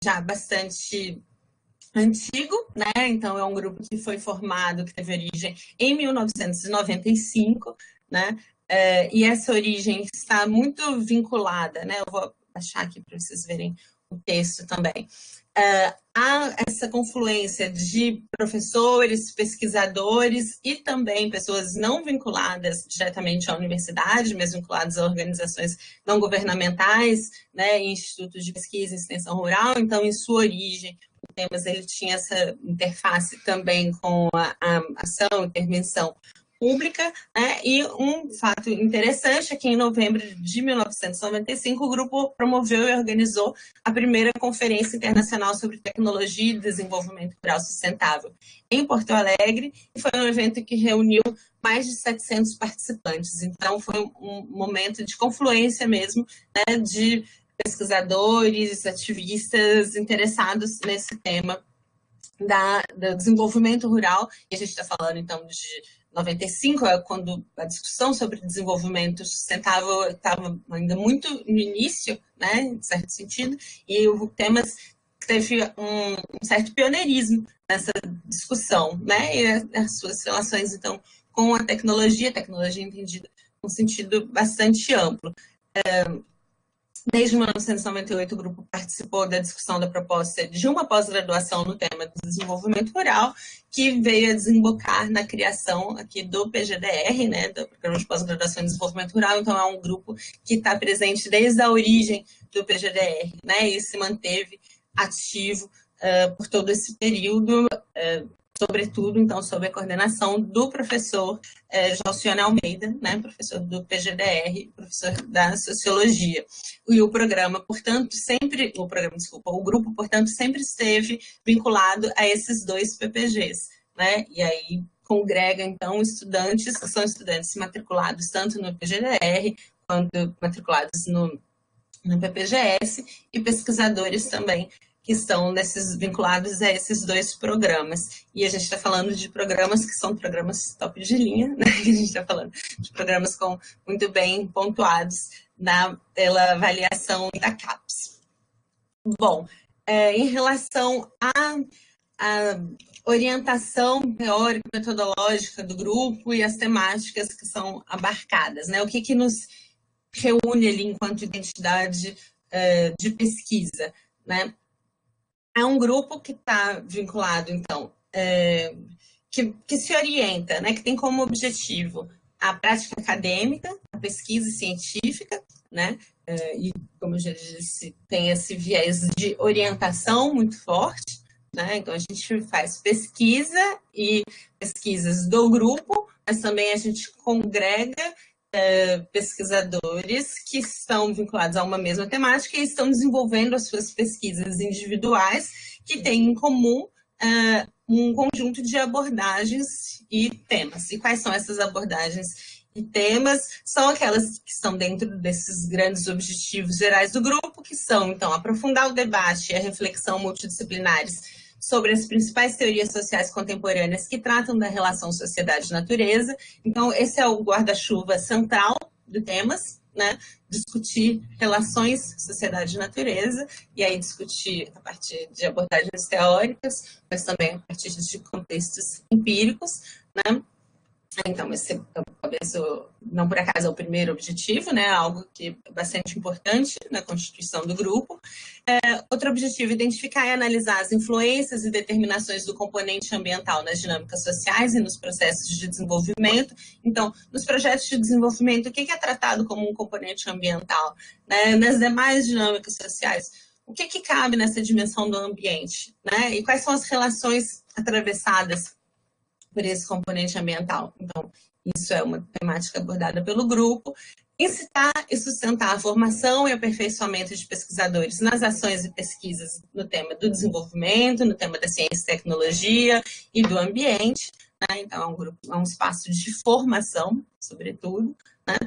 já bastante antigo, né? Então é um grupo que foi formado, que teve origem em 1995, né? E essa origem está muito vinculada, né? Eu vou achar aqui para vocês verem o texto também. Há essa confluência de professores, pesquisadores e também pessoas não vinculadas diretamente à universidade, mas vinculadas a organizações não governamentais, né, institutos de pesquisa e extensão rural. Então, em sua origem, o Temas ele tinha essa interface também com a ação, intervenção pública, né? E um fato interessante é que em novembro de 1995 o grupo promoveu e organizou a primeira Conferência Internacional sobre Tecnologia e Desenvolvimento Rural Sustentável em Porto Alegre, e foi um evento que reuniu mais de 700 participantes. Então foi um momento de confluência mesmo, né, de pesquisadores, ativistas interessados nesse tema do desenvolvimento rural, e a gente está falando então de 95, é quando a discussão sobre desenvolvimento sustentável estava ainda muito no início, né, em certo sentido, e o Temas teve um certo pioneirismo nessa discussão, né, e as suas relações, então, com a tecnologia entendida num sentido bastante amplo. Desde 1998, o grupo participou da discussão da proposta de uma pós-graduação no tema do desenvolvimento rural, que veio a desembocar na criação aqui do PGDR, né, do Programa de Pós-Graduação em Desenvolvimento Rural. Então, é um grupo que está presente desde a origem do PGDR, né, e se manteve ativo por todo esse período, sobretudo, então, sob a coordenação do professor Jalcione Almeida, né, professor do PGDR, professor da Sociologia. E o programa, portanto, o grupo, portanto, sempre esteve vinculado a esses dois PPGs, né, e aí congrega, então, estudantes, que são estudantes matriculados tanto no PGDR, quanto matriculados no PPGS, e pesquisadores também, que estão vinculados a esses dois programas. E a gente está falando de programas que são programas top de linha, né? A gente está falando de programas muito bem pontuados pela avaliação da CAPES. Bom, em relação à orientação teórica, metodológica do grupo e as temáticas que são abarcadas, né? O que nos reúne ali enquanto identidade de pesquisa, né? É um grupo que está vinculado, então, que se orienta, né, que tem como objetivo a prática acadêmica, a pesquisa científica, né, e, como eu já disse, tem esse viés de orientação muito forte, né, então a gente faz pesquisa e pesquisas do grupo, mas também a gente congrega pesquisadores que estão vinculados a uma mesma temática e estão desenvolvendo as suas pesquisas individuais que têm em comum um conjunto de abordagens e temas. E quais são essas abordagens e temas? São aquelas que estão dentro desses grandes objetivos gerais do grupo, que são, então, aprofundar o debate e a reflexão multidisciplinares sobre as principais teorias sociais contemporâneas que tratam da relação sociedade-natureza. Então, esse é o guarda-chuva central do Temas, né? Discutir relações sociedade-natureza, e aí discutir a partir de abordagens teóricas, mas também a partir de contextos empíricos, né? Então, esse talvez, não por acaso, é o primeiro objetivo, né? Algo que é bastante importante na constituição do grupo. Outro objetivo, identificar e analisar as influências e determinações do componente ambiental nas dinâmicas sociais e nos processos de desenvolvimento. Então, nos projetos de desenvolvimento, o que é tratado como um componente ambiental? Né? Nas demais dinâmicas sociais, o que cabe nessa dimensão do ambiente? Né? E quais são as relações atravessadas por esse componente ambiental? Então, isso é uma temática abordada pelo grupo. Incitar e sustentar a formação e aperfeiçoamento de pesquisadores nas ações e pesquisas no tema do desenvolvimento, no tema da ciência e tecnologia e do ambiente, né? Então, é um espaço de formação, sobretudo, né?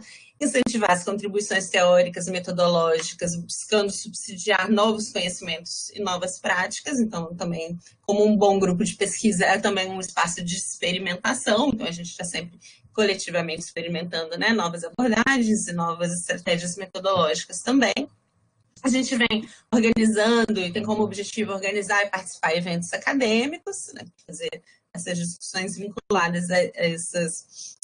Incentivar as contribuições teóricas e metodológicas, buscando subsidiar novos conhecimentos e novas práticas. Então, também, como um bom grupo de pesquisa, é também um espaço de experimentação. Então, a gente está sempre coletivamente experimentando, né, novas abordagens e novas estratégias metodológicas também. A gente vem organizando e tem como objetivo organizar e participar de eventos acadêmicos, né, fazer essas discussões vinculadas a essas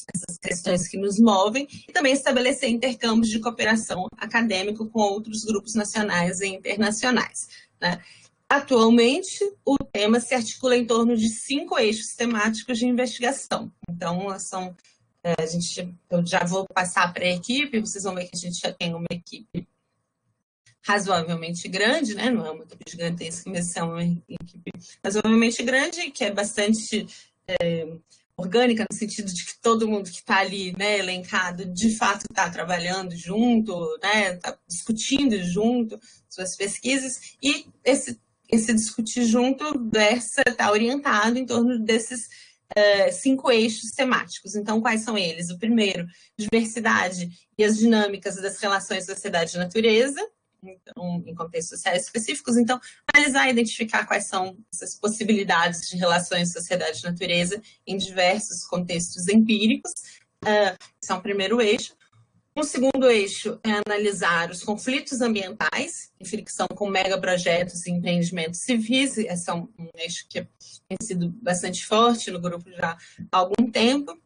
questões que nos movem, e também estabelecer intercâmbios de cooperação acadêmico com outros grupos nacionais e internacionais, né? Atualmente, o tema se articula em torno de 5 eixos temáticos de investigação. Então, eu já vou passar para a equipe, vocês vão ver que a gente já tem uma equipe razoavelmente grande, né? Não é uma equipe gigantesca, mas é uma equipe razoavelmente grande, que é bastante orgânica, no sentido de que todo mundo que está ali, né, elencado, de fato está trabalhando junto, né, está discutindo junto suas pesquisas, e esse discutir junto está orientado em torno desses 5 eixos temáticos. Então, quais são eles? O primeiro, diversidade e as dinâmicas das relações sociedade e natureza, então, em contextos sociais específicos. Então, analisar e identificar quais são essas possibilidades de relações sociedade e natureza em diversos contextos empíricos. Esse é um primeiro eixo. Um segundo eixo é analisar os conflitos ambientais, em fricção com megaprojetos e empreendimentos civis. Esse é um eixo que tem sido bastante forte no grupo já há algum tempo.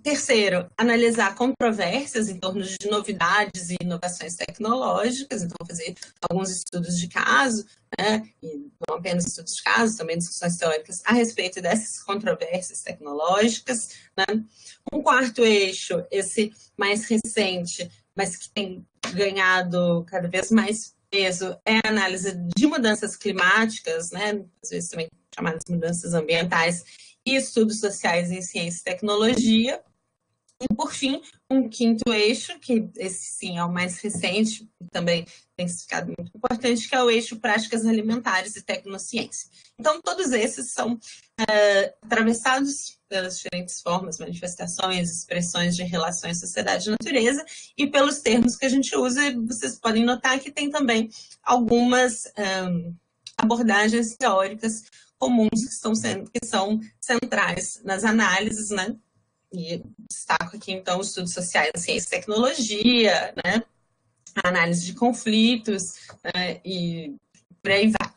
Terceiro, analisar controvérsias em torno de novidades e inovações tecnológicas, então fazer alguns estudos de caso, né, e não apenas estudos de caso, também discussões teóricas a respeito dessas controvérsias tecnológicas, né. Um quarto eixo, esse mais recente, mas que tem ganhado cada vez mais peso, é a análise de mudanças climáticas, né, às vezes também chamadas mudanças ambientais, e estudos sociais em ciência e tecnologia. E, por fim, um quinto eixo, que esse sim é o mais recente e também tem ficado muito importante, que é o eixo práticas alimentares e tecnociência. Então, todos esses são atravessados pelas diferentes formas, manifestações, expressões de relações sociedade e natureza, e pelos termos que a gente usa, vocês podem notar que tem também algumas abordagens teóricas comuns que são centrais nas análises, né? E destaco aqui, então, os estudos sociais, ciência e tecnologia, né? A análise de conflitos, né? E por aí vai.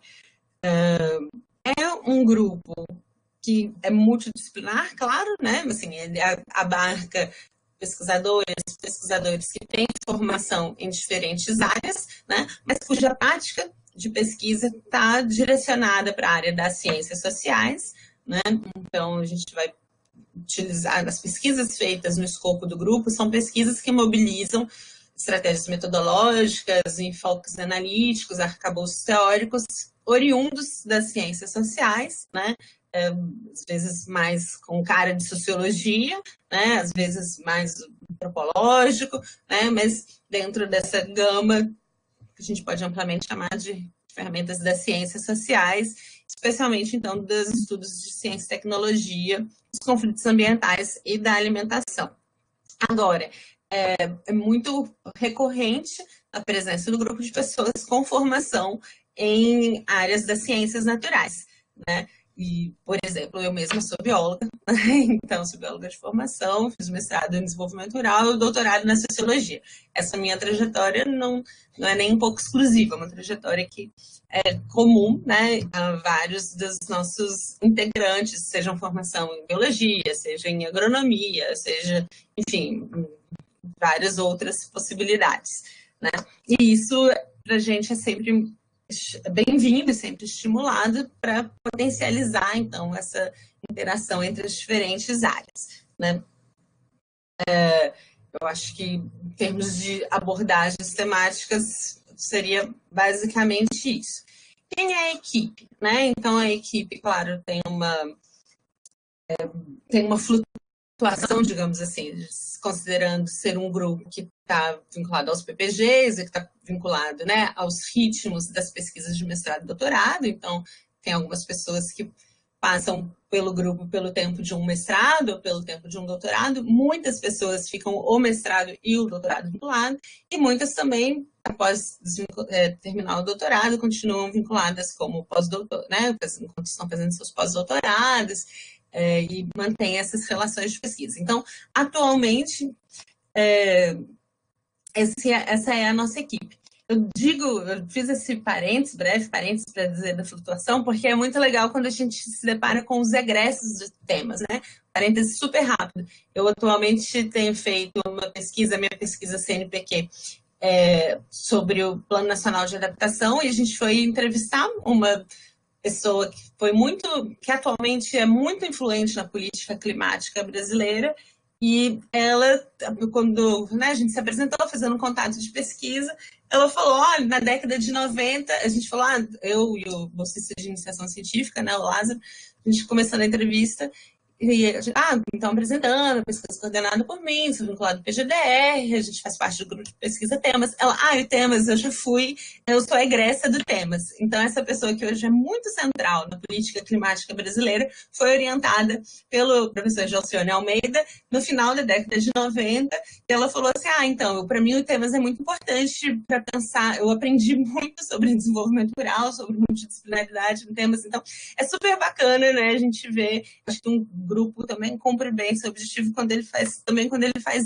É um grupo que é multidisciplinar, claro, né? Assim, ele abarca pesquisadores que têm formação em diferentes áreas, né? Mas cuja prática de pesquisa está direcionada para a área das ciências sociais, né? Então, a gente vai utilizar as pesquisas feitas no escopo do grupo, são pesquisas que mobilizam estratégias metodológicas, enfoques analíticos, arcabouços teóricos, oriundos das ciências sociais, né? Às vezes mais com cara de sociologia, né? Às vezes mais antropológico, né? Mas dentro dessa gama que a gente pode amplamente chamar de ferramentas das ciências sociais, especialmente, então, dos estudos de ciência e tecnologia, dos conflitos ambientais e da alimentação. Agora, é muito recorrente a presença do grupo de pessoas com formação em áreas das ciências naturais, né? E, por exemplo, eu mesma sou bióloga, então sou bióloga de formação, fiz mestrado em desenvolvimento rural e doutorado na sociologia. Essa minha trajetória não é nem um pouco exclusiva, é uma trajetória que é comum, né, a vários dos nossos integrantes, sejam formação em biologia, seja em agronomia, seja, enfim, várias outras possibilidades, né? E isso, para a gente, é sempre bem-vindo e sempre estimulado para potencializar, então, essa interação entre as diferentes áreas, né? Eu acho que, em termos de abordagens temáticas, seria basicamente isso. Quem é a equipe, né? Então, a equipe, claro, tem uma flutuação, digamos assim, considerando ser um grupo que está vinculado aos PPGs, e que está vinculado, né, aos ritmos das pesquisas de mestrado e doutorado. Então, tem algumas pessoas que passam pelo grupo pelo tempo de um mestrado ou pelo tempo de um doutorado. Muitas pessoas ficam o mestrado e o doutorado vinculado, e muitas também, após terminar o doutorado, continuam vinculadas como pós-doutor, né, enquanto estão fazendo seus pós-doutorados, e mantém essas relações de pesquisa. Então, atualmente, essa é a nossa equipe. eu fiz esse breve parênteses para dizer da flutuação, porque é muito legal quando a gente se depara com os egressos de temas, né? Parênteses super rápido. Eu atualmente tenho feito uma pesquisa, minha pesquisa CNPq, sobre o Plano Nacional de Adaptação, e a gente foi entrevistar uma pessoa que atualmente é muito influente na política climática brasileira, e ela, quando, né, a gente se apresentou fazendo um contato de pesquisa, ela falou, olha, na década de 90, a gente falou, eu e o bolsista de iniciação científica, né, o Lázaro, a gente começando a entrevista, e então apresentando, pesquisa coordenada por mim, sou vinculado ao PGDR, a gente faz parte do grupo de pesquisa Temas. Ela, e Temas, eu sou a egressa do Temas. Então, essa pessoa que hoje é muito central na política climática brasileira foi orientada pelo professor Gelsione Almeida no final da década de 90, e ela falou assim, então, para mim o Temas é muito importante para pensar, eu aprendi muito sobre desenvolvimento rural, sobre multidisciplinaridade no Temas, então é super bacana, né, a gente vê, acho que um grupo também cumpre bem seu objetivo quando ele faz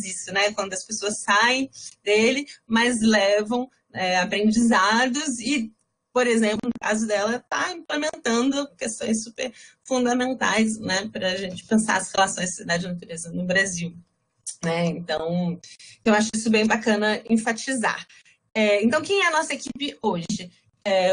isso, né? Quando as pessoas saem dele, mas levam aprendizados e, por exemplo, no caso dela, está implementando questões super fundamentais, né? Para a gente pensar as relações cidade e natureza no Brasil, né? Então, eu acho isso bem bacana enfatizar. Então, quem é a nossa equipe hoje?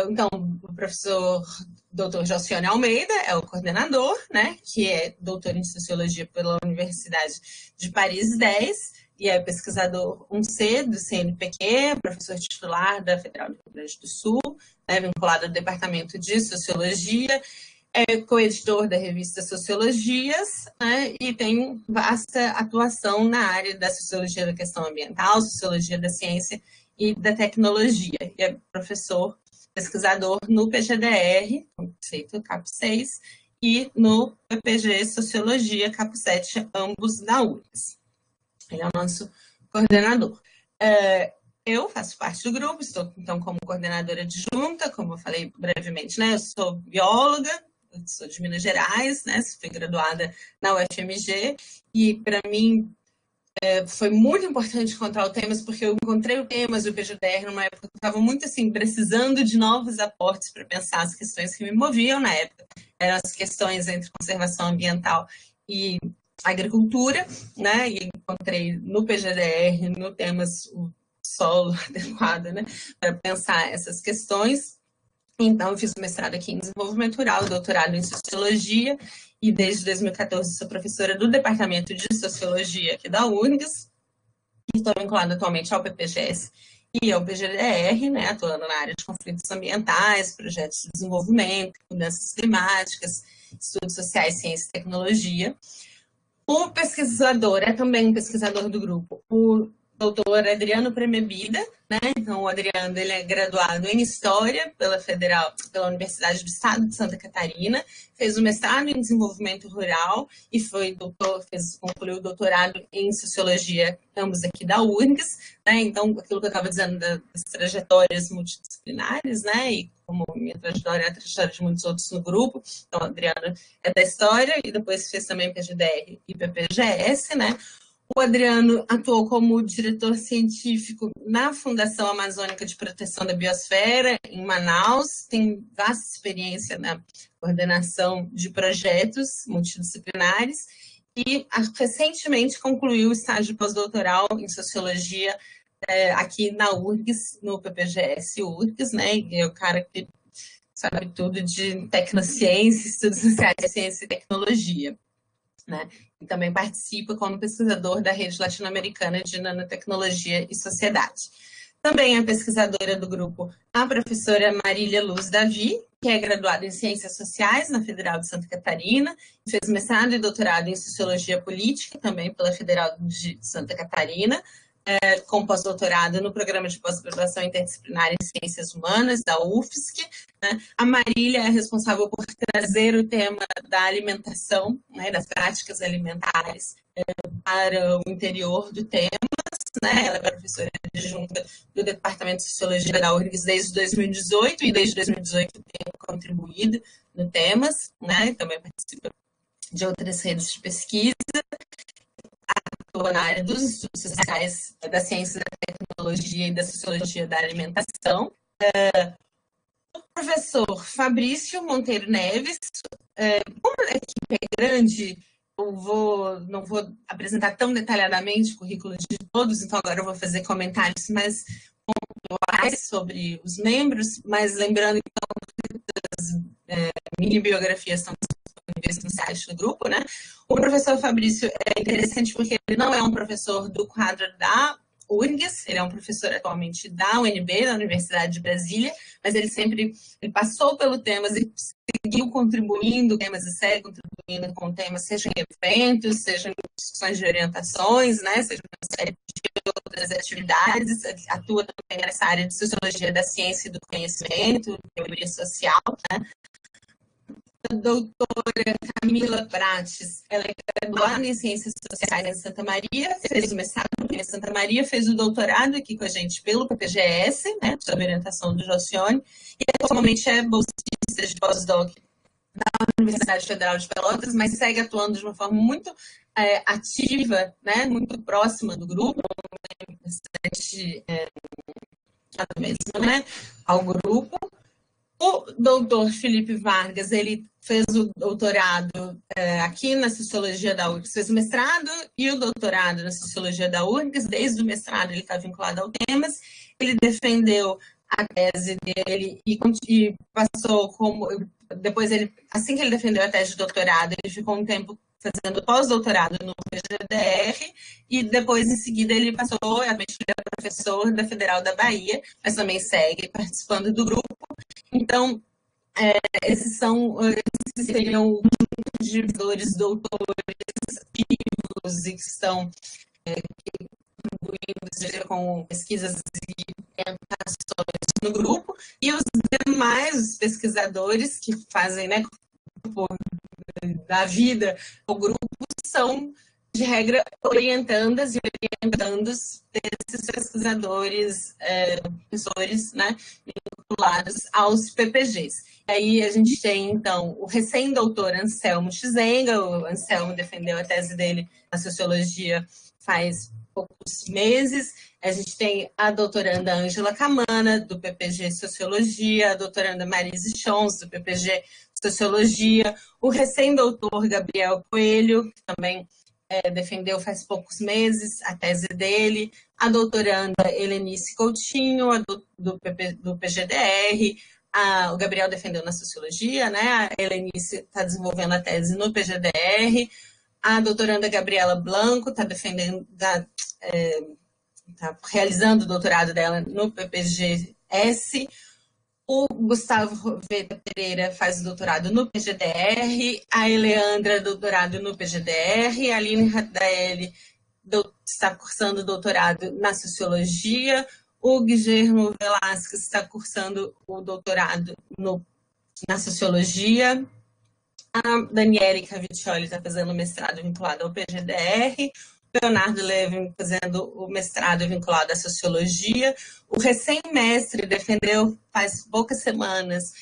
Então, o professor Dr. Gelsione Almeida é o coordenador, né, que é doutor em Sociologia pela Universidade de Paris 10 e é pesquisador 1C do CNPq, professor titular da Federal do Rio Grande do Sul, né, vinculado ao Departamento de Sociologia, é coeditor da revista Sociologias, né, e tem vasta atuação na área da sociologia da questão ambiental, sociologia da ciência e da tecnologia, e é professor pesquisador no PGDR, conceito CAP 6, e no PPG Sociologia, CAP 7, ambos da URGS. Ele é o nosso coordenador. Eu faço parte do grupo, estou então como coordenadora adjunta, como eu falei brevemente, né? Eu sou bióloga, eu sou de Minas Gerais, né? Fui graduada na UFMG, e para mim foi muito importante encontrar o Temas, porque eu encontrei o Temas e o PGDR numa época que eu estava muito assim, precisando de novos aportes para pensar as questões que me moviam na época. Eram as questões entre conservação ambiental e agricultura, né? E encontrei no PGDR, no Temas, o solo adequado, né? Para pensar essas questões. Então, eu fiz o mestrado aqui em desenvolvimento rural, doutorado em sociologia, e desde 2014 sou professora do Departamento de Sociologia aqui da URGS, e estou vinculada atualmente ao PPGS e ao PGDR, né, atuando na área de conflitos ambientais, projetos de desenvolvimento, mudanças climáticas, estudos sociais, ciência e tecnologia. O pesquisador é também um pesquisador do grupo, o doutor Adriano Premebida, né? Então, o Adriano, ele é graduado em História pela Universidade do Estado de Santa Catarina, fez o mestrado em Desenvolvimento Rural e concluiu o doutorado em Sociologia, ambos aqui da URGS, né? Então, aquilo que eu estava dizendo das trajetórias multidisciplinares, né? E como minha trajetória é a trajetória de muitos outros no grupo, então, o Adriano é da História e depois fez também PGDR e PPGS, né? O Adriano atuou como diretor científico na Fundação Amazônica de Proteção da Biosfera, em Manaus, tem vasta experiência na coordenação de projetos multidisciplinares e recentemente concluiu o estágio pós-doutoral em Sociologia aqui na URGS, no PPGS URGS, né? E é o cara que sabe tudo de tecnociência, estudos sociais, ciência e tecnologia, né? E também participa como pesquisador da Rede Latino-Americana de Nanotecnologia e Sociedade. Também é pesquisadora do grupo a professora Marília Luz Davi, que é graduada em Ciências Sociais na Federal de Santa Catarina, fez mestrado e doutorado em Sociologia Política, também pela Federal de Santa Catarina, com pós-doutorado no Programa de Pós-Graduação Interdisciplinar em Ciências Humanas, da UFSC. Né? A Marília é responsável por trazer o tema da alimentação, né, das práticas alimentares, para o interior do Temas. Né? Ela é professora adjunta do Departamento de Sociologia da URGS desde 2018, e desde 2018 tem contribuído no Temas, né? Também participa de outras redes de pesquisa, atua na área dos estudos sociais, da ciência da tecnologia e da sociologia da alimentação. O professor Fabrício Monteiro Neves, como a equipe é grande, não vou apresentar tão detalhadamente o currículo de todos, então agora eu vou fazer comentários mais pontuais sobre os membros, mas lembrando então que as mini biografias são disponíveis no site do grupo, né? O professor Fabrício é interessante porque ele não é um professor do quadro da URGS, ele é um professor atualmente da UNB, da Universidade de Brasília, mas ele passou pelo temas e seguiu contribuindo temas e segue contribuindo com temas, seja em eventos, seja em discussões de orientações, né, seja em uma série de outras atividades, atua também nessa área de sociologia da ciência e do conhecimento, teoria social, né. A doutora Camila Prates, ela é graduada em Ciências Sociais em Santa Maria, fez o mestrado em Santa Maria, fez o doutorado aqui com a gente pelo PPGS, né, sob orientação do Josione, e atualmente é bolsista de pós-doc da Universidade Federal de Pelotas, mas segue atuando de uma forma muito ativa, né, muito próxima do grupo, bastante mesmo, né, ao grupo. O doutor Felipe Vargas, ele fez o doutorado aqui na Sociologia da URGS, fez o mestrado e o doutorado na Sociologia da URGS. Desde o mestrado ele está vinculado ao temas, ele defendeu a tese dele e passou como... Depois, assim que ele defendeu a tese de doutorado, ele ficou um tempo fazendo pós-doutorado no PGDR e depois, em seguida, ele passou, atualmente ele é professor da Federal da Bahia, mas também segue participando do grupo. Então, esses seriam um conjunto de doutores vivos e que estão contribuindo com pesquisas e orientações no grupo, e os demais pesquisadores que fazem, né, da vida o grupo são, de regra, orientandas e orientandos desses pesquisadores, professores, né, vinculados aos PPGs. E aí a gente tem, então, o recém-doutor Anselmo Chizenga. O Anselmo defendeu a tese dele na sociologia faz poucos meses. A gente tem a doutoranda Ângela Camana, do PPG Sociologia, a doutoranda Marise Chons, do PPG Sociologia, o recém-doutor Gabriel Coelho, que também defendeu faz poucos meses a tese dele, a doutoranda Helenice Coutinho, do PGDR, o Gabriel defendeu na Sociologia, né? A Helenice está desenvolvendo a tese no PGDR, a doutoranda Gabriela Blanco está defendendo, está realizando o doutorado dela no PPGS, o Gustavo Roveda Pereira faz o doutorado no PGDR, a Eleandra, doutorado no PGDR, a Aline Radaeli está cursando doutorado na Sociologia, o Guilherme Velasquez está cursando o doutorado na Sociologia, a Daniele Caviccioli está fazendo o mestrado vinculado ao PGDR, Leonardo Levin fazendo o mestrado vinculado à Sociologia. O recém-mestre defendeu, faz poucas semanas,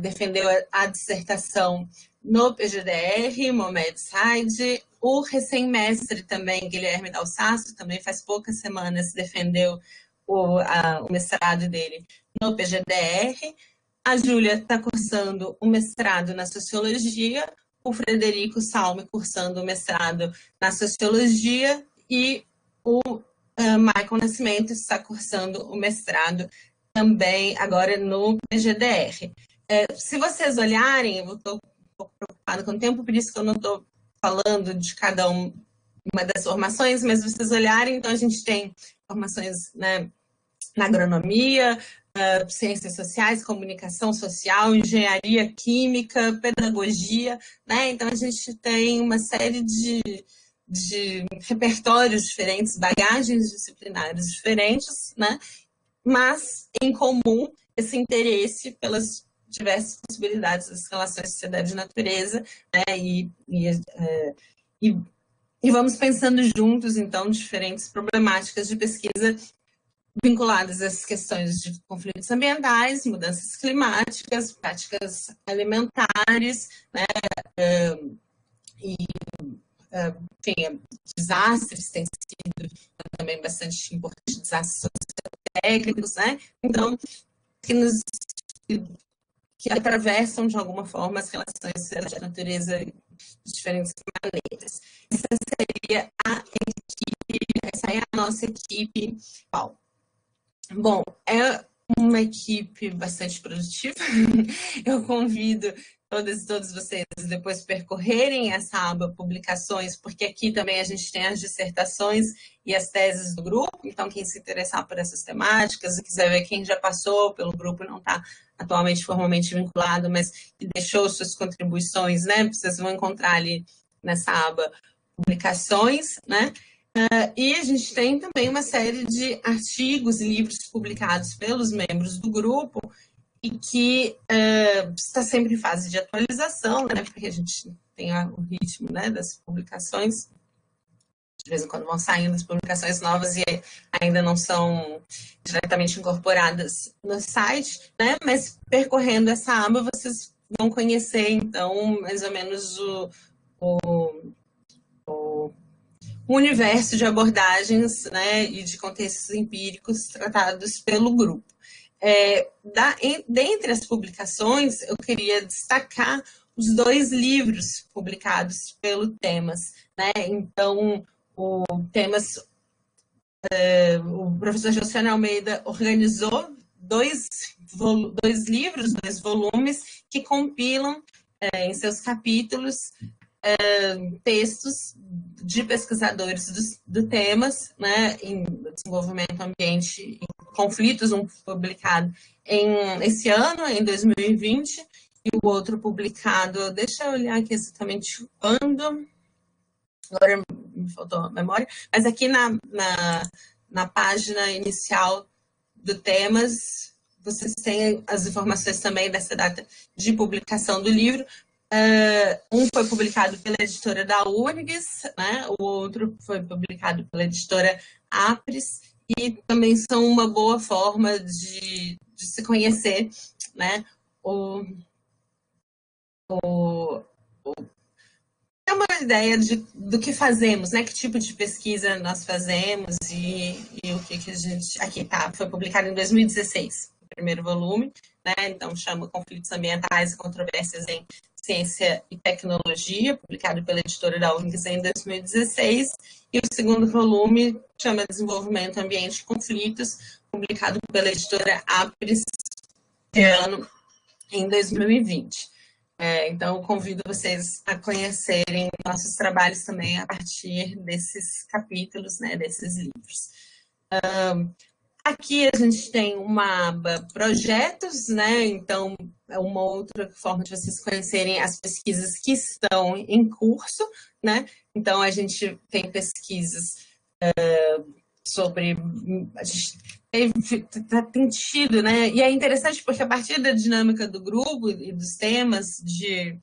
defendeu a dissertação no PGDR, Mohamed Said. O recém-mestre também, Guilherme Dalsasso, também faz poucas semanas defendeu o mestrado dele no PGDR. A Júlia está cursando o mestrado na Sociologia, o Frederico Salme cursando o mestrado na Sociologia e o Michael Nascimento está cursando o mestrado também agora no PGDR. Se vocês olharem, eu estou um pouco preocupada com o tempo, por isso que eu não estou falando de cada uma das formações, mas se vocês olharem, então a gente tem formações, né, na agronomia, ciências sociais, comunicação social, engenharia química, pedagogia, né? Então a gente tem uma série de repertórios diferentes, bagagens disciplinares diferentes, né? Mas em comum esse interesse pelas diversas possibilidades das relações sociedade e natureza, né? E vamos pensando juntos, então, diferentes problemáticas de pesquisa vinculadas às questões de conflitos ambientais, mudanças climáticas, práticas alimentares, né, e enfim, desastres têm sido também bastante importantes, desastres técnicos, né? Então, que atravessam de alguma forma as relações da natureza de diferentes maneiras. Essa é a nossa equipe. Bom, é uma equipe bastante produtiva. Eu convido todas e todos vocês depois percorrerem essa aba publicações, porque aqui também a gente tem as dissertações e as teses do grupo. Então, quem se interessar por essas temáticas e quiser ver quem já passou pelo grupo e não está atualmente formalmente vinculado, mas que deixou suas contribuições, né? Vocês vão encontrar ali nessa aba publicações, né? E a gente tem também uma série de artigos e livros publicados pelos membros do grupo e que está sempre em fase de atualização, né? Porque a gente tem o ritmo, né, das publicações. De vez em quando vão saindo as publicações novas e ainda não são diretamente incorporadas no site, né? Mas percorrendo essa aba, vocês vão conhecer, então, mais ou menos o universo de abordagens, né, e de contextos empíricos tratados pelo grupo. Dentre as publicações, eu queria destacar os 2 livros publicados pelo Temas, né? Então, o professor Josiane Almeida organizou 2 livros, 2 volumes, que compilam em seus capítulos textos de pesquisadores do Temas, né, em desenvolvimento ambiente e conflitos, um publicado esse ano, em 2020, e o outro publicado, deixa eu olhar aqui exatamente quando, agora me faltou a memória, mas aqui na página inicial do Temas, vocês têm as informações também dessa data de publicação do livro. Um foi publicado pela editora da URGS, né? O outro foi publicado pela editora Apres, e também são uma boa forma de se conhecer, né? É uma ideia do que fazemos, né? Que tipo de pesquisa nós fazemos e o que a gente... Aqui tá, foi publicado em 2016, o primeiro volume, né? Então chama Conflitos Ambientais e Controvérsias em Ciência e Tecnologia, publicado pela editora da URGS em 2016, e o segundo volume chama Desenvolvimento, Ambiente e Conflitos, publicado pela editora Apres em 2020. Então, eu convido vocês a conhecerem nossos trabalhos também a partir desses capítulos, né, desses livros. Aqui a gente tem uma aba projetos, né? Então, é uma outra forma de vocês conhecerem as pesquisas que estão em curso, né? Então, a gente tem pesquisas sobre... A gente tem tido, né? E é interessante porque a partir da dinâmica do grupo e dos temas de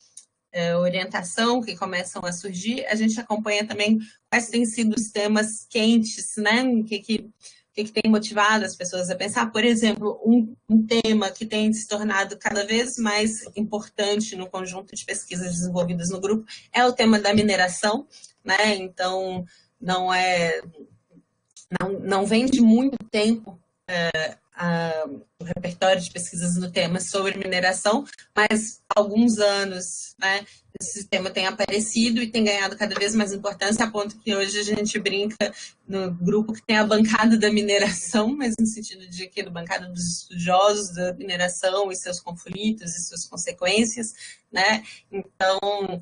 orientação que começam a surgir, a gente acompanha também quais têm sido os temas quentes, né? O que tem motivado as pessoas a pensar. Por exemplo, um tema que tem se tornado cada vez mais importante no conjunto de pesquisas desenvolvidas no grupo é o tema da mineração, né? Então, não vem de muito tempo o repertório de pesquisas no tema sobre mineração, mas há alguns anos, né, esse tema tem aparecido e tem ganhado cada vez mais importância, a ponto que hoje a gente brinca no grupo que tem a bancada da mineração, mas no sentido de que a bancada dos estudiosos da mineração e seus conflitos e suas consequências, né? Então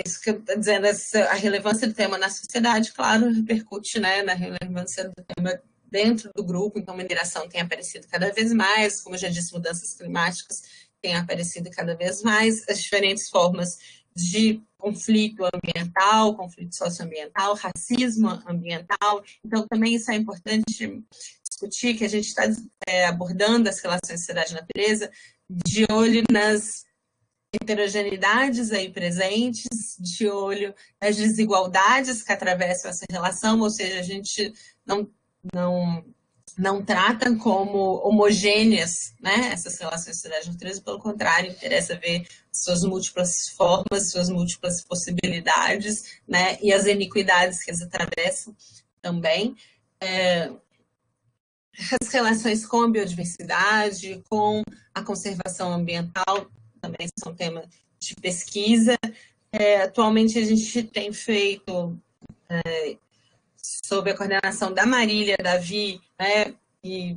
isso que eu estou dizendo, a relevância do tema na sociedade, claro, repercute, né, na relevância do tema dentro do grupo. Então, mineração tem aparecido cada vez mais, como eu já disse, mudanças climáticas têm aparecido cada vez mais, as diferentes formas de conflito ambiental, conflito socioambiental, racismo ambiental. Então, também isso é importante discutir, que a gente está abordando as relações sociedade-natureza de olho nas heterogeneidades aí presentes, de olho nas desigualdades que atravessam essa relação, ou seja, a gente não não trata como homogêneas, né, essas relações sociedade-natureza, pelo contrário, interessa ver suas múltiplas formas, suas múltiplas possibilidades, né, e as iniquidades que as atravessam também. As relações com a biodiversidade, com a conservação ambiental, também são tema de pesquisa. Atualmente a gente tem feito, sob a coordenação da Marília Davi, né, e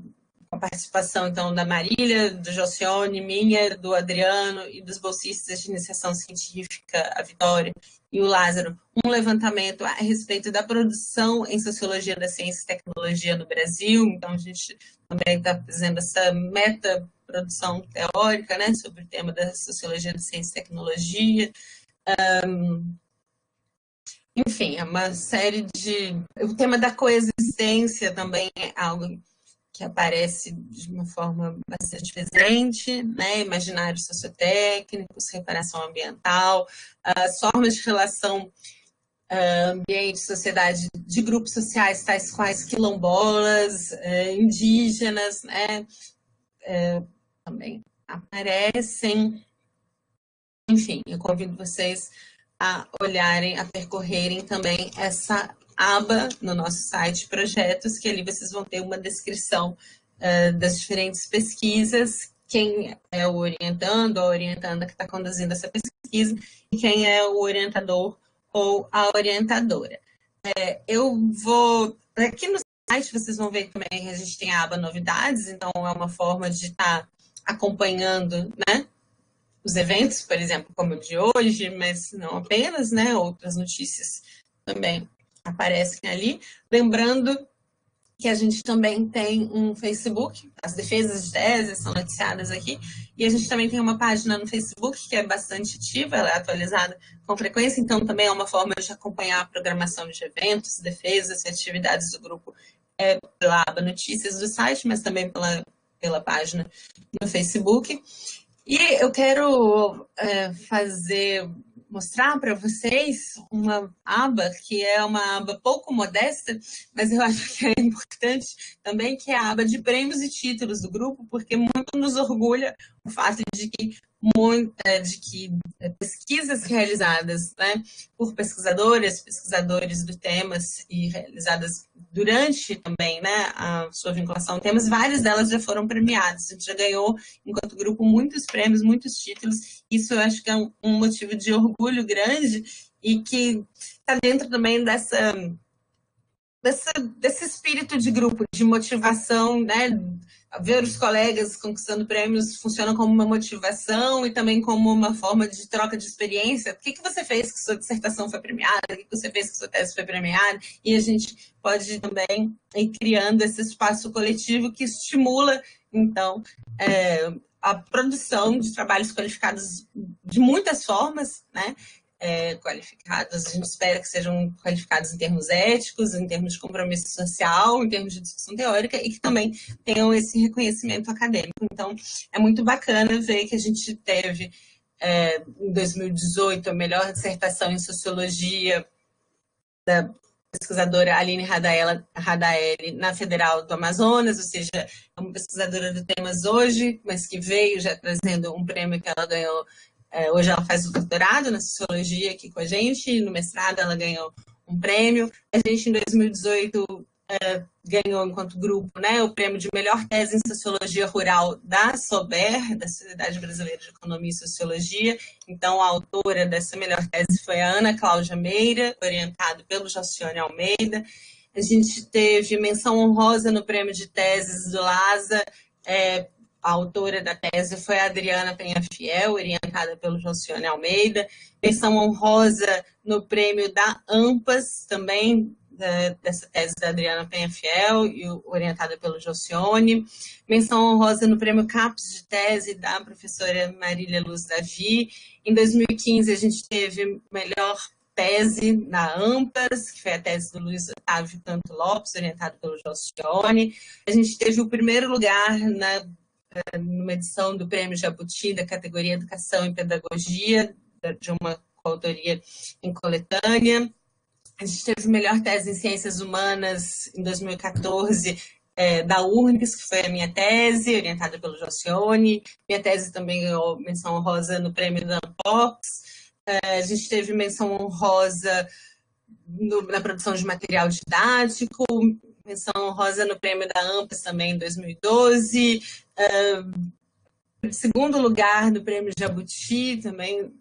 com a participação, então, da Marília, do Josione, minha, do Adriano e dos bolsistas de iniciação científica, a Vitória e o Lázaro, um levantamento a respeito da produção em sociologia da ciência e tecnologia no Brasil. Então, a gente também está fazendo essa meta-produção teórica, né, sobre o tema da sociologia da ciência e tecnologia. Enfim, é uma série de... O tema da coexistência também é algo que aparece de uma forma bastante presente, né? Imaginários sociotécnicos, reparação ambiental, as formas de relação ambiente, sociedade, de grupos sociais, tais quais quilombolas, indígenas, né? Também aparecem. Enfim, eu convido vocês a olharem, a percorrerem também essa aba no nosso site Projetos, que ali vocês vão ter uma descrição das diferentes pesquisas, quem é o orientando, a orientanda que está conduzindo essa pesquisa, e quem é o orientador ou a orientadora. Eu vou... Aqui no site vocês vão ver também que a gente tem a aba Novidades, então é uma forma de estar acompanhando, né, os eventos, por exemplo, como o de hoje, mas não apenas, né? Outras notícias também aparecem ali. Lembrando que a gente também tem um Facebook, as defesas de tese são noticiadas aqui, e a gente também tem uma página no Facebook que é bastante ativa, ela é atualizada com frequência, então também é uma forma de acompanhar a programação de eventos, defesas e atividades do grupo pela aba Notícias do site, mas também pela página no Facebook. E eu quero mostrar para vocês uma aba que é uma aba pouco modesta, mas eu acho que é importante também, que é a aba de prêmios e títulos do grupo, porque muito nos orgulha o fato de que pesquisas realizadas, né, por pesquisadoras, pesquisadores do temas e realizadas durante também, né, a sua vinculação a temas, várias delas já foram premiadas. A gente já ganhou, enquanto grupo, muitos prêmios, muitos títulos. Isso eu acho que é um motivo de orgulho grande e que está dentro também desse espírito de grupo, de motivação, né? Ver os colegas conquistando prêmios funciona como uma motivação e também como uma forma de troca de experiência. O que você fez que sua dissertação foi premiada? O que você fez que sua tese foi premiada? E a gente pode também ir criando esse espaço coletivo que estimula, então, a produção de trabalhos qualificados de muitas formas, né? Qualificados, a gente espera que sejam qualificados em termos éticos, em termos de compromisso social, em termos de discussão teórica, e que também tenham esse reconhecimento acadêmico. Então, é muito bacana ver que a gente teve, em 2018, a melhor dissertação em sociologia da pesquisadora Aline Radaeli na Federal do Amazonas, ou seja, é uma pesquisadora do temas hoje, mas que veio já trazendo um prêmio que ela ganhou. Hoje ela faz o doutorado na sociologia aqui com a gente, no mestrado ela ganhou um prêmio. A gente, em 2018, ganhou, enquanto grupo, né, o prêmio de melhor tese em sociologia rural da SOBER, da Sociedade Brasileira de Economia e Sociologia. Então, a autora dessa melhor tese foi a Ana Cláudia Meira, orientado pelo Josione Almeida. A gente teve menção honrosa no prêmio de teses do LASA. A autora da tese foi a Adriana Penha-Fiel, orientada pelo Josione Almeida. Menção honrosa no prêmio da AMPAS, também dessa tese da Adriana Penha-Fiel, e orientada pelo Josione. Menção honrosa no prêmio CAPES de tese da professora Marília Luz Davi. Em 2015, a gente teve melhor tese na AMPAS, que foi a tese do Luiz Otávio Canto Lopes, orientado pelo Josione. A gente teve o primeiro lugar numa edição do Prêmio Jabuti, da categoria Educação e Pedagogia, de uma coautoria em coletânea. A gente teve melhor tese em Ciências Humanas em 2014, da URGS, que foi a minha tese, orientada pelo Jocione. Minha tese também ganhou menção honrosa no prêmio da Ampox. A gente teve menção honrosa na produção de material didático, menção honrosa no prêmio da AMPAS também em 2012, segundo lugar no prêmio Jabuti, também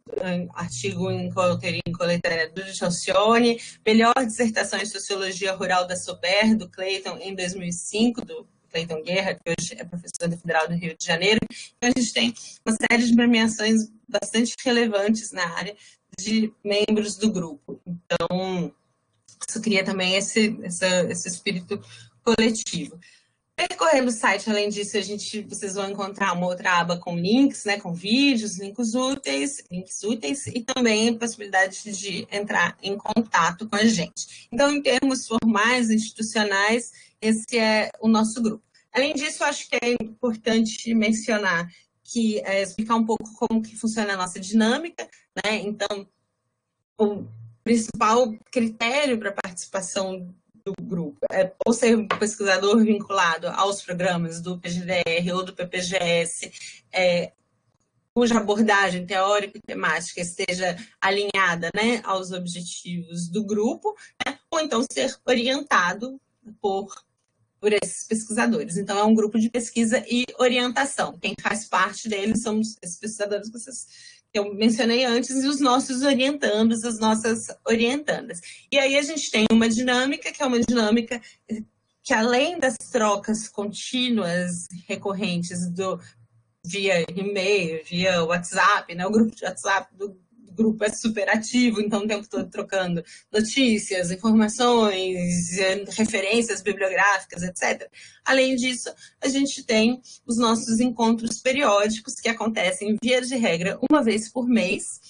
artigo em coletânea do Jocione, melhor dissertação em Sociologia Rural da SOPER, do Cleiton, em 2005, do Cleiton Guerra, que hoje é professor da Federal do Rio de Janeiro. Então, a gente tem uma série de premiações bastante relevantes na área de membros do grupo. Então, isso cria também esse espírito coletivo. Percorrendo o site, além disso, vocês vão encontrar uma outra aba com links, né, com vídeos, links úteis e também a possibilidade de entrar em contato com a gente. Então, em termos formais, institucionais, esse é o nosso grupo. Além disso, eu acho que é importante mencionar explicar um pouco como que funciona a nossa dinâmica, né? Então, o principal critério para a participação do grupo ou ser um pesquisador vinculado aos programas do PGDR ou do PPGS, cuja abordagem teórica e temática esteja alinhada, né, aos objetivos do grupo, né, ou então ser orientado por esses pesquisadores. Então, é um grupo de pesquisa e orientação. Quem faz parte deles são esses pesquisadores que eu mencionei antes, e os nossos orientandos, as nossas orientandas. E aí a gente tem uma dinâmica, que é uma dinâmica que, além das trocas contínuas, recorrentes, via e-mail, via WhatsApp, né? O grupo de WhatsApp do grupo é super ativo, então o tempo todo trocando notícias, informações, referências bibliográficas, etc. Além disso, a gente tem os nossos encontros periódicos, que acontecem, via de regra, uma vez por mês.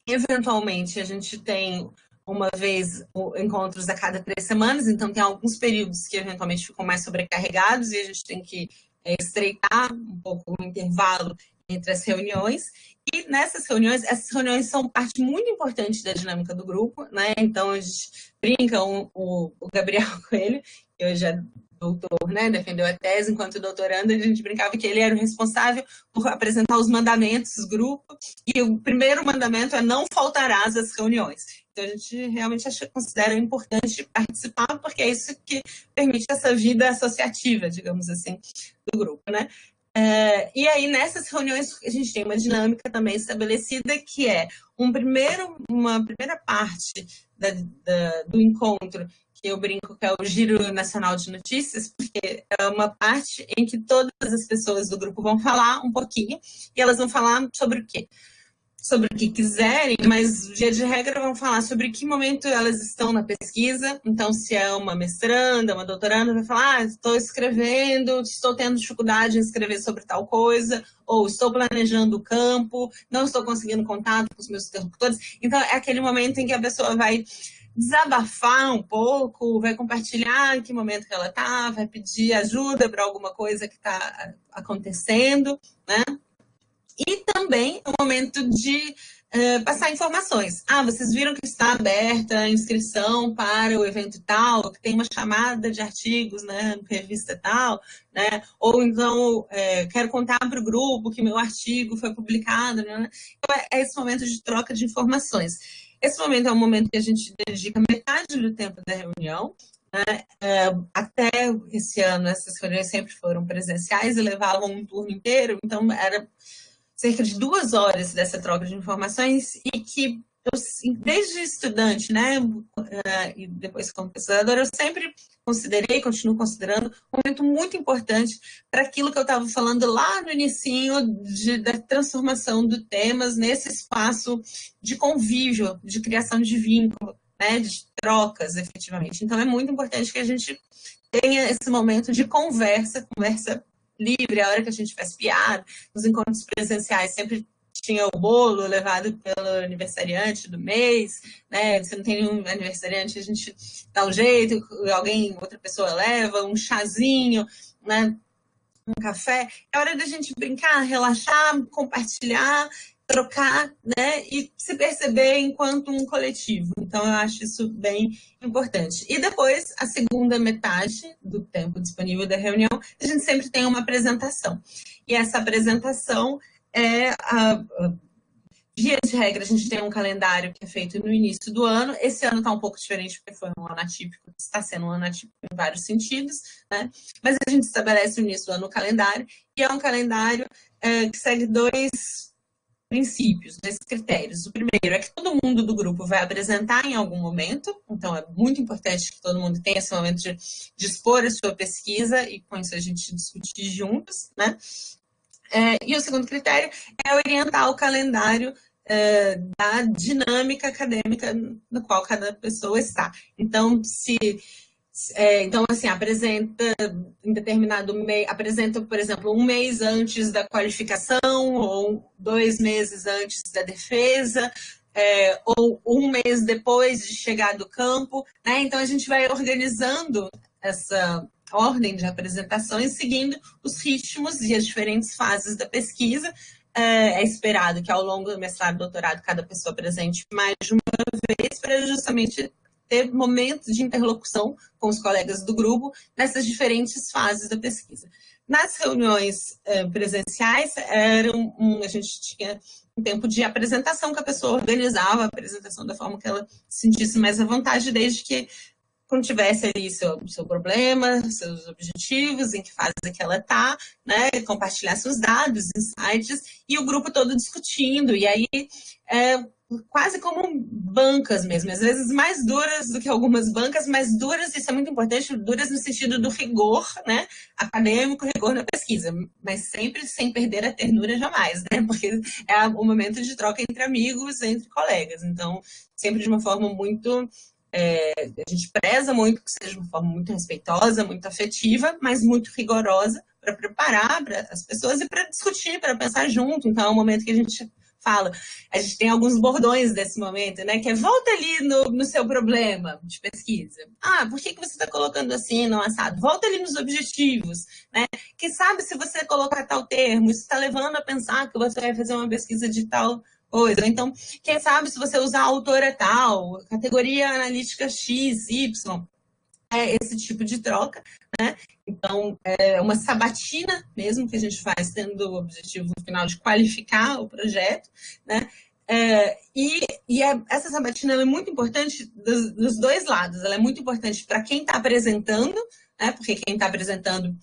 Eventualmente, a gente tem uma vez encontros a cada 3 semanas, então tem alguns períodos que eventualmente ficam mais sobrecarregados e a gente tem que estreitar um pouco o intervalo entre as reuniões. E essas reuniões são parte muito importante da dinâmica do grupo, né? Então a gente brinca, o Gabriel Coelho, que hoje é doutor, né? Defendeu a tese enquanto doutorando, a gente brincava que ele era o responsável por apresentar os mandamentos do grupo, e o primeiro mandamento é: não faltarás às reuniões. Então a gente realmente considera importante participar, porque é isso que permite essa vida associativa, digamos assim, do grupo, né? E aí, nessas reuniões, a gente tem uma dinâmica também estabelecida, que é uma primeira parte do encontro, que eu brinco que é o Giro Nacional de Notícias, porque é uma parte em que todas as pessoas do grupo vão falar um pouquinho, e elas vão falar sobre o quê? Sobre o que quiserem, mas, via de regra, vão falar sobre que momento elas estão na pesquisa. Então, se é uma mestranda, uma doutoranda, vai falar: estou escrevendo, estou tendo dificuldade em escrever sobre tal coisa, ou estou planejando o campo, não estou conseguindo contato com os meus interlocutores. Então, é aquele momento em que a pessoa vai desabafar um pouco, vai compartilhar em que momento que ela está, vai pedir ajuda para alguma coisa que está acontecendo, né? E também é um momento de passar informações. Vocês viram que está aberta a inscrição para o evento tal, que tem uma chamada de artigos, né, revista tal, né? Ou então, quero contar para o grupo que meu artigo foi publicado, né? Então, é esse momento de troca de informações. Esse momento é um momento que a gente dedica metade do tempo da reunião, né? Até esse ano, essas reuniões sempre foram presenciais e levavam um turno inteiro, então era cerca de 2 horas dessa troca de informações, e que eu, desde estudante, né, e depois como pesquisadora, eu sempre considerei, continuo considerando, um momento muito importante para aquilo que eu estava falando lá no inicinho da transformação do temas nesse espaço de convívio, de criação de vínculo, né, de trocas, efetivamente. Então, é muito importante que a gente tenha esse momento de conversa livre, a hora que a gente faz piada. Nos encontros presenciais sempre tinha o bolo levado pelo aniversariante do mês, né? Se não tem nenhum aniversariante, a gente dá um jeito, outra pessoa leva um chazinho, né? Um café. É hora da gente brincar, relaxar, compartilhar trocar, né, e se perceber enquanto um coletivo. Então, eu acho isso bem importante. E depois, a segunda metade do tempo disponível da reunião, a gente sempre tem uma apresentação. E essa apresentação via de regra, a gente tem um calendário que é feito no início do ano. Esse ano está um pouco diferente, porque foi um ano atípico, está sendo um ano atípico em vários sentidos, né? Mas a gente estabelece no início do ano o calendário, e é um calendário que segue dois princípios, dois critérios. O primeiro é que todo mundo do grupo vai apresentar em algum momento, então é muito importante que todo mundo tenha esse momento de expor a sua pesquisa e com isso a gente discutir juntos, né? E o segundo critério é orientar o calendário da dinâmica acadêmica na qual cada pessoa está. Então, assim, apresenta em determinado mês, apresenta, por exemplo, um mês antes da qualificação, ou 2 meses antes da defesa, ou um mês depois de chegar do campo, né? Então a gente vai organizando essa ordem de apresentações seguindo os ritmos e as diferentes fases da pesquisa. É esperado que ao longo do mestrado e doutorado cada pessoa apresente mais de uma vez para justamente ter momentos de interlocução com os colegas do grupo nessas diferentes fases da pesquisa. Nas reuniões presenciais, a gente tinha um tempo de apresentação que a pessoa organizava a apresentação da forma que ela se sentisse mais à vontade, desde que quando tivesse ali seu problema, seus objetivos, em que fase que ela está, né, compartilhar seus dados, insights, e o grupo todo discutindo, e aí quase como bancas mesmo, às vezes mais duras do que algumas bancas, mas duras, isso é muito importante, duras no sentido do rigor, né, acadêmico, rigor na pesquisa, mas sempre sem perder a ternura jamais, né, porque é um momento de troca entre amigos, entre colegas, então sempre de uma forma muito... a gente preza muito que seja de uma forma muito respeitosa, muito afetiva, mas muito rigorosa para preparar as pessoas e para discutir, para pensar junto. Então é um momento que a gente fala. A gente tem alguns bordões desse momento, né? Que é volta ali no seu problema de pesquisa. Ah, por que você está colocando assim, não assado? Volta ali nos objetivos, né? Quem sabe se você colocar tal termo, isso está levando a pensar que você vai fazer uma pesquisa de tal coisa. Então, quem sabe se você usar a autora tal, categoria analítica X, Y, esse tipo de troca, né? Então, é uma sabatina mesmo que a gente faz, tendo o objetivo no final de qualificar o projeto, né? Essa sabatina é muito importante dos dois lados. Ela é muito importante para quem está apresentando, né? Porque quem está apresentando,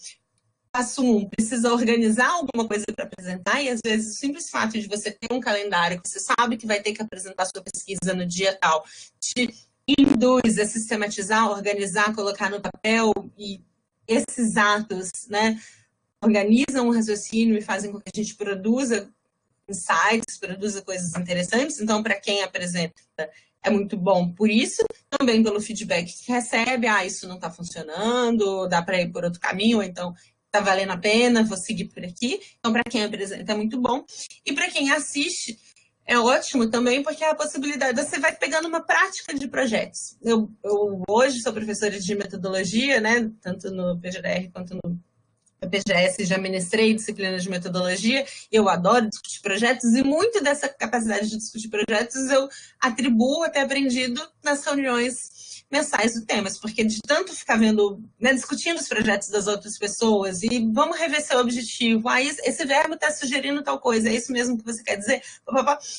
passo 1, precisa organizar alguma coisa para apresentar, e às vezes o simples fato de você ter um calendário que você sabe que vai ter que apresentar sua pesquisa no dia tal, te induz a sistematizar, organizar, colocar no papel, e esses atos, né, organizam o raciocínio e fazem com que a gente produza insights, produza coisas interessantes. Então, para quem apresenta, é muito bom por isso, também pelo feedback que recebe, isso não está funcionando, dá para ir por outro caminho, ou então está valendo a pena, vou seguir por aqui. Então, para quem apresenta, é muito bom. E para quem assiste, é ótimo também, porque é a possibilidade, você vai pegando uma prática de projetos. Eu hoje sou professora de metodologia, né, tanto no PGDR quanto no PGS, já ministrei disciplinas de metodologia, eu adoro discutir projetos, e muito dessa capacidade de discutir projetos eu atribuo a ter aprendido nas reuniões mensais do Temas, porque de tanto ficar vendo, né, discutindo os projetos das outras pessoas, e vamos rever seu objetivo, esse verbo está sugerindo tal coisa, é isso mesmo que você quer dizer?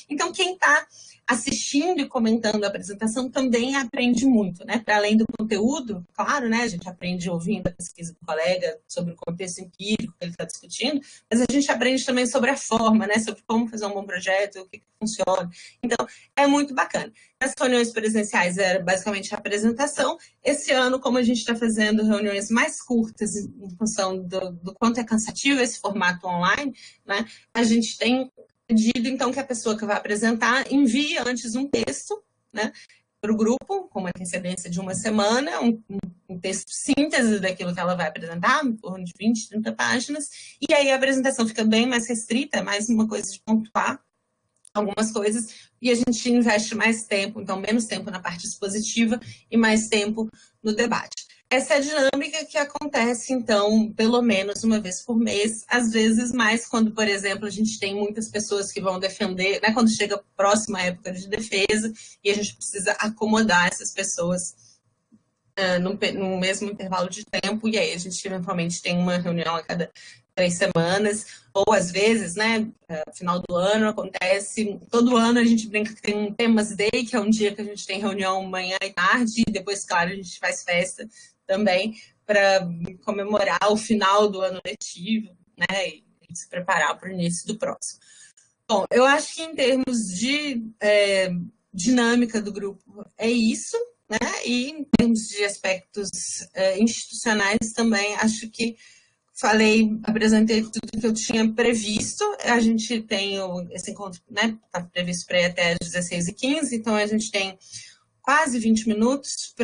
Então, quem está assistindo e comentando a apresentação também aprende muito, né? Para além do conteúdo, claro, né? A gente aprende ouvindo a pesquisa do colega sobre o contexto empírico que ele está discutindo, mas a gente aprende também sobre a forma, né? Sobre como fazer um bom projeto, o que funciona. Então, é muito bacana. As reuniões presenciais era basicamente a apresentação. Esse ano, como a gente está fazendo reuniões mais curtas em função do quanto é cansativo esse formato online, né? A gente tem pedido, então, que a pessoa que vai apresentar envie antes um texto, né, para o grupo, com uma antecedência de uma semana, um texto síntese daquilo que ela vai apresentar, em torno de 20, 30 páginas, e aí a apresentação fica bem mais restrita, é mais uma coisa de pontuar algumas coisas, e a gente investe mais tempo, então menos tempo na parte expositiva e mais tempo no debate. essa é a dinâmica que acontece, então, pelo menos uma vez por mês, às vezes mais quando, por exemplo, a gente tem muitas pessoas que vão defender, né, quando chega a próxima época de defesa e a gente precisa acomodar essas pessoas no mesmo intervalo de tempo, e aí a gente eventualmente tem uma reunião a cada 3 semanas, ou às vezes, né, final do ano acontece, todo ano a gente brinca que tem um Temas Day, que é um dia que a gente tem reunião manhã e tarde, e depois, claro, a gente faz festa também para comemorar o final do ano letivo, né, e se preparar para o início do próximo. Bom, eu acho que em termos de dinâmica do grupo é isso, né? E em termos de aspectos institucionais também, acho que apresentei tudo que eu tinha previsto. A gente tem esse encontro, né? Está previsto para ir até às 16h15, então a gente tem quase 20 minutos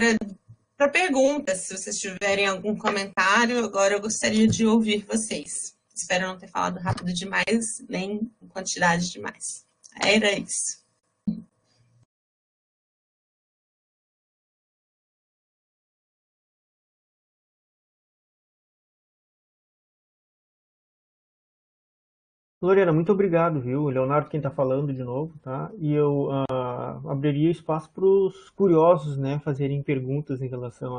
para perguntas. Se vocês tiverem algum comentário, agora eu gostaria de ouvir vocês. Espero não ter falado rápido demais, nem em quantidade demais. Era isso. Lorena, muito obrigado, viu? O Leonardo quem está falando de novo, tá? E eu abriria espaço para os curiosos, né, fazerem perguntas em relação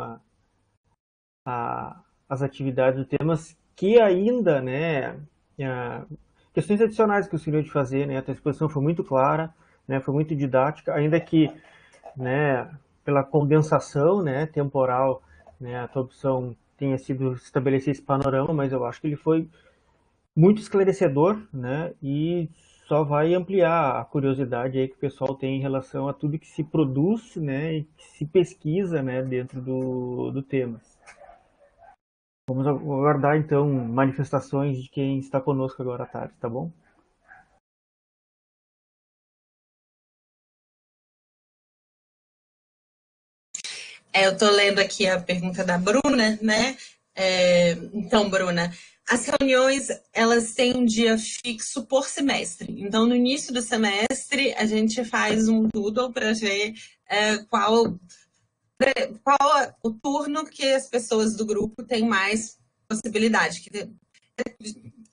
às atividades do temas que ainda, né, ah, questões adicionais que eu gostaria de fazer, né? A tua exposição foi muito clara, né? Foi muito didática, ainda que, né, pela condensação, né, temporal, né, a tua opção tenha sido estabelecer esse panorama, mas eu acho que ele foi muito esclarecedor, né? E só vai ampliar a curiosidade aí que o pessoal tem em relação a tudo que se produz, né? E que se pesquisa, né? Dentro do tema. Vamos aguardar então manifestações de quem está conosco agora à tarde, tá bom? Eu estou lendo aqui a pergunta da Bruna, né? Então, Bruna, as reuniões elas têm um dia fixo por semestre. Então, no início do semestre, a gente faz um doodle para ver qual o turno que as pessoas do grupo têm mais possibilidade.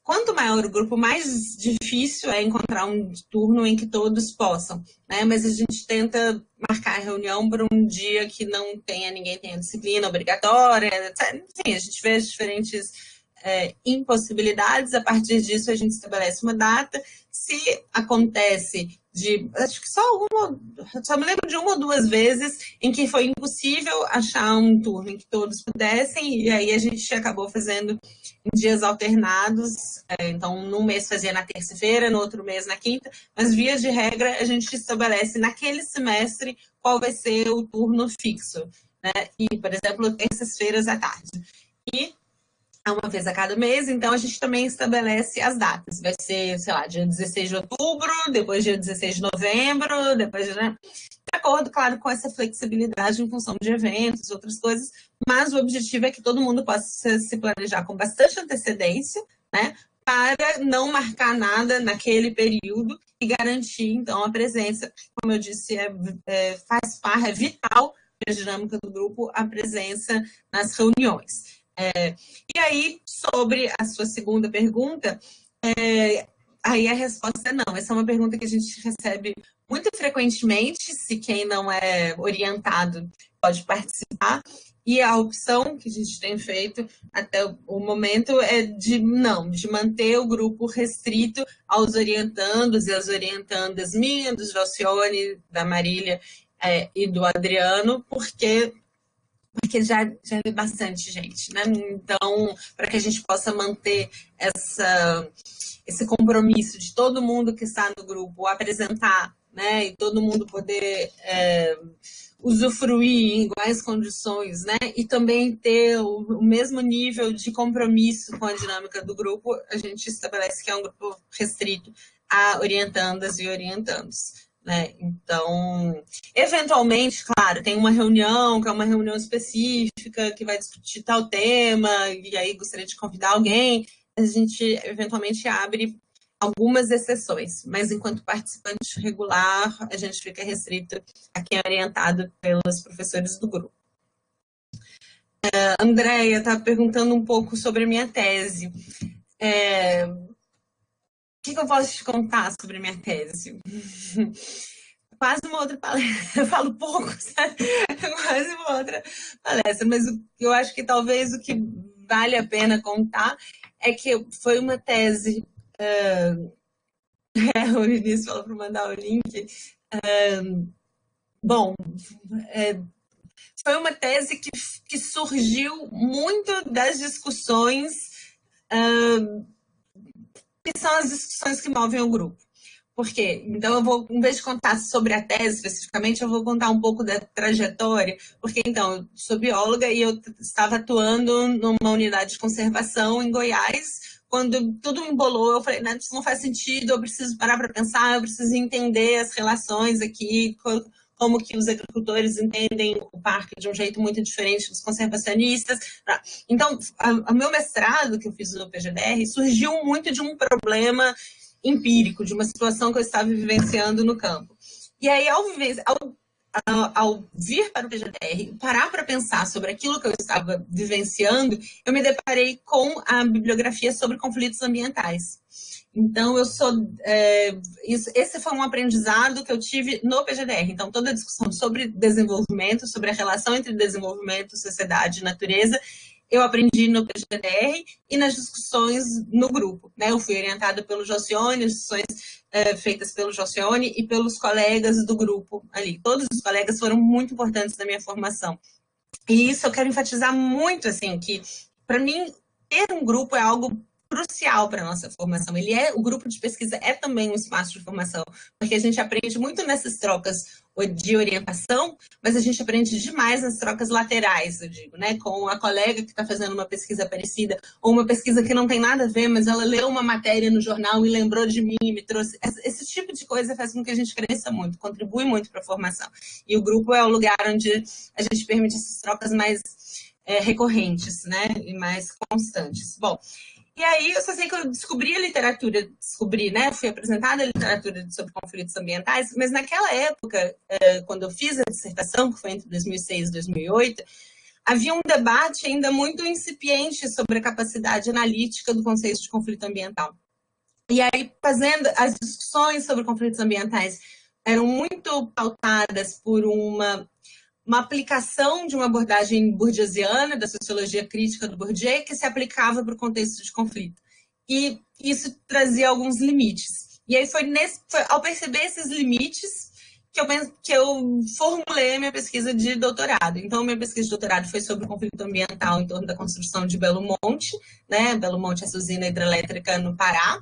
Quanto maior o grupo, mais difícil é encontrar um turno em que todos possam, né? Mas a gente tenta marcar a reunião para um dia que não tenha ninguém tenha disciplina obrigatória, etc. Enfim, a gente vê as diferentes impossibilidades. A partir disso, a gente estabelece uma data. Se acontece acho que só me lembro de uma ou duas vezes em que foi impossível achar um turno em que todos pudessem, e aí a gente acabou fazendo em dias alternados. Então, num mês fazia na terça-feira, no outro mês na quinta, mas via de regra a gente estabelece naquele semestre qual vai ser o turno fixo, né? E, por exemplo, terças-feiras à tarde. E uma vez a cada mês, então a gente também estabelece as datas. Vai ser, sei lá, dia 16 de outubro, depois dia 16 de novembro, depois, né? De acordo, claro, com essa flexibilidade em função de eventos, outras coisas, mas o objetivo é que todo mundo possa se planejar com bastante antecedência, né? Para não marcar nada naquele período e garantir, então, a presença, como eu disse, faz parte, é vital para a dinâmica do grupo, a presença nas reuniões. E aí, sobre a sua segunda pergunta, aí a resposta é não. Essa é uma pergunta que a gente recebe muito frequentemente, se quem não é orientado pode participar. E a opção que a gente tem feito até o momento é de manter o grupo restrito aos orientandos e às orientandas minha, do Jocione, da Marília e do Adriano, porque já é bastante gente, né? Então, para que a gente possa manter esse compromisso de todo mundo que está no grupo apresentar, né? E todo mundo poder usufruir em iguais condições, né? E também ter o mesmo nível de compromisso com a dinâmica do grupo, a gente estabelece que é um grupo restrito a orientandas e orientandos. Né? Então, eventualmente, claro, tem uma reunião, que é uma reunião específica, que vai discutir tal tema, e aí gostaria de convidar alguém, a gente eventualmente abre algumas exceções, mas enquanto participante regular, a gente fica restrito a quem é orientado pelos professores do grupo. A Andréia está perguntando um pouco sobre a minha tese. O que eu posso te contar sobre a minha tese? Quase uma outra palestra, eu falo pouco, sabe? Quase uma outra palestra, mas eu acho que talvez o que vale a pena contar é que foi uma tese. O Vinícius falou para mandar o link. Bom, foi uma tese que surgiu muito das discussões, que são as discussões que movem o grupo. Por quê? Então, eu vou, em vez de contar sobre a tese especificamente, eu vou contar um pouco da trajetória, porque, então, eu sou bióloga e eu estava atuando numa unidade de conservação em Goiás. Quando tudo embolou, eu falei, não, isso não faz sentido, eu preciso parar para pensar, eu preciso entender as relações aqui, como que os agricultores entendem o parque de um jeito muito diferente dos conservacionistas. Então, o meu mestrado, que eu fiz no PGDR, surgiu muito de um problema empírico, de uma situação que eu estava vivenciando no campo. E aí, ao vir para o PGDR, parar para pensar sobre aquilo que eu estava vivenciando, eu me deparei com a bibliografia sobre conflitos ambientais. Então, esse foi um aprendizado que eu tive no PGDR. Então, toda a discussão sobre desenvolvimento, sobre a relação entre desenvolvimento, sociedade e natureza, eu aprendi no PGDR e nas discussões no grupo. Né? Eu fui orientada pelo Josione, as discussões feitas pelo Josione e pelos colegas do grupo ali. Todos os colegas foram muito importantes na minha formação. E isso eu quero enfatizar muito, assim, que para mim ter um grupo é algo crucial para a nossa formação. O grupo de pesquisa é também um espaço de formação, porque a gente aprende muito nessas trocas de orientação, mas a gente aprende demais nas trocas laterais, eu digo, né? Com a colega que está fazendo uma pesquisa parecida, ou uma pesquisa que não tem nada a ver, mas ela leu uma matéria no jornal e lembrou de mim e me trouxe. Esse tipo de coisa faz com que a gente cresça muito, contribui muito para a formação. E o grupo é o lugar onde a gente permite essas trocas mais recorrentes, né? E mais constantes. Bom, e aí eu só sei que eu descobri a literatura, né? Fui apresentada a literatura sobre conflitos ambientais, mas naquela época, quando eu fiz a dissertação, que foi entre 2006 e 2008, havia um debate ainda muito incipiente sobre a capacidade analítica do conceito de conflito ambiental. E aí, fazendo as discussões sobre conflitos ambientais eram muito pautadas por uma aplicação de uma abordagem bourdieusiana, da sociologia crítica do Bourdieu, que se aplicava para o contexto de conflito. E isso trazia alguns limites. E aí foi ao perceber esses limites que eu formulei a minha pesquisa de doutorado. Então, minha pesquisa de doutorado foi sobre o conflito ambiental em torno da construção de Belo Monte, né? Belo Monte, essa usina hidrelétrica no Pará,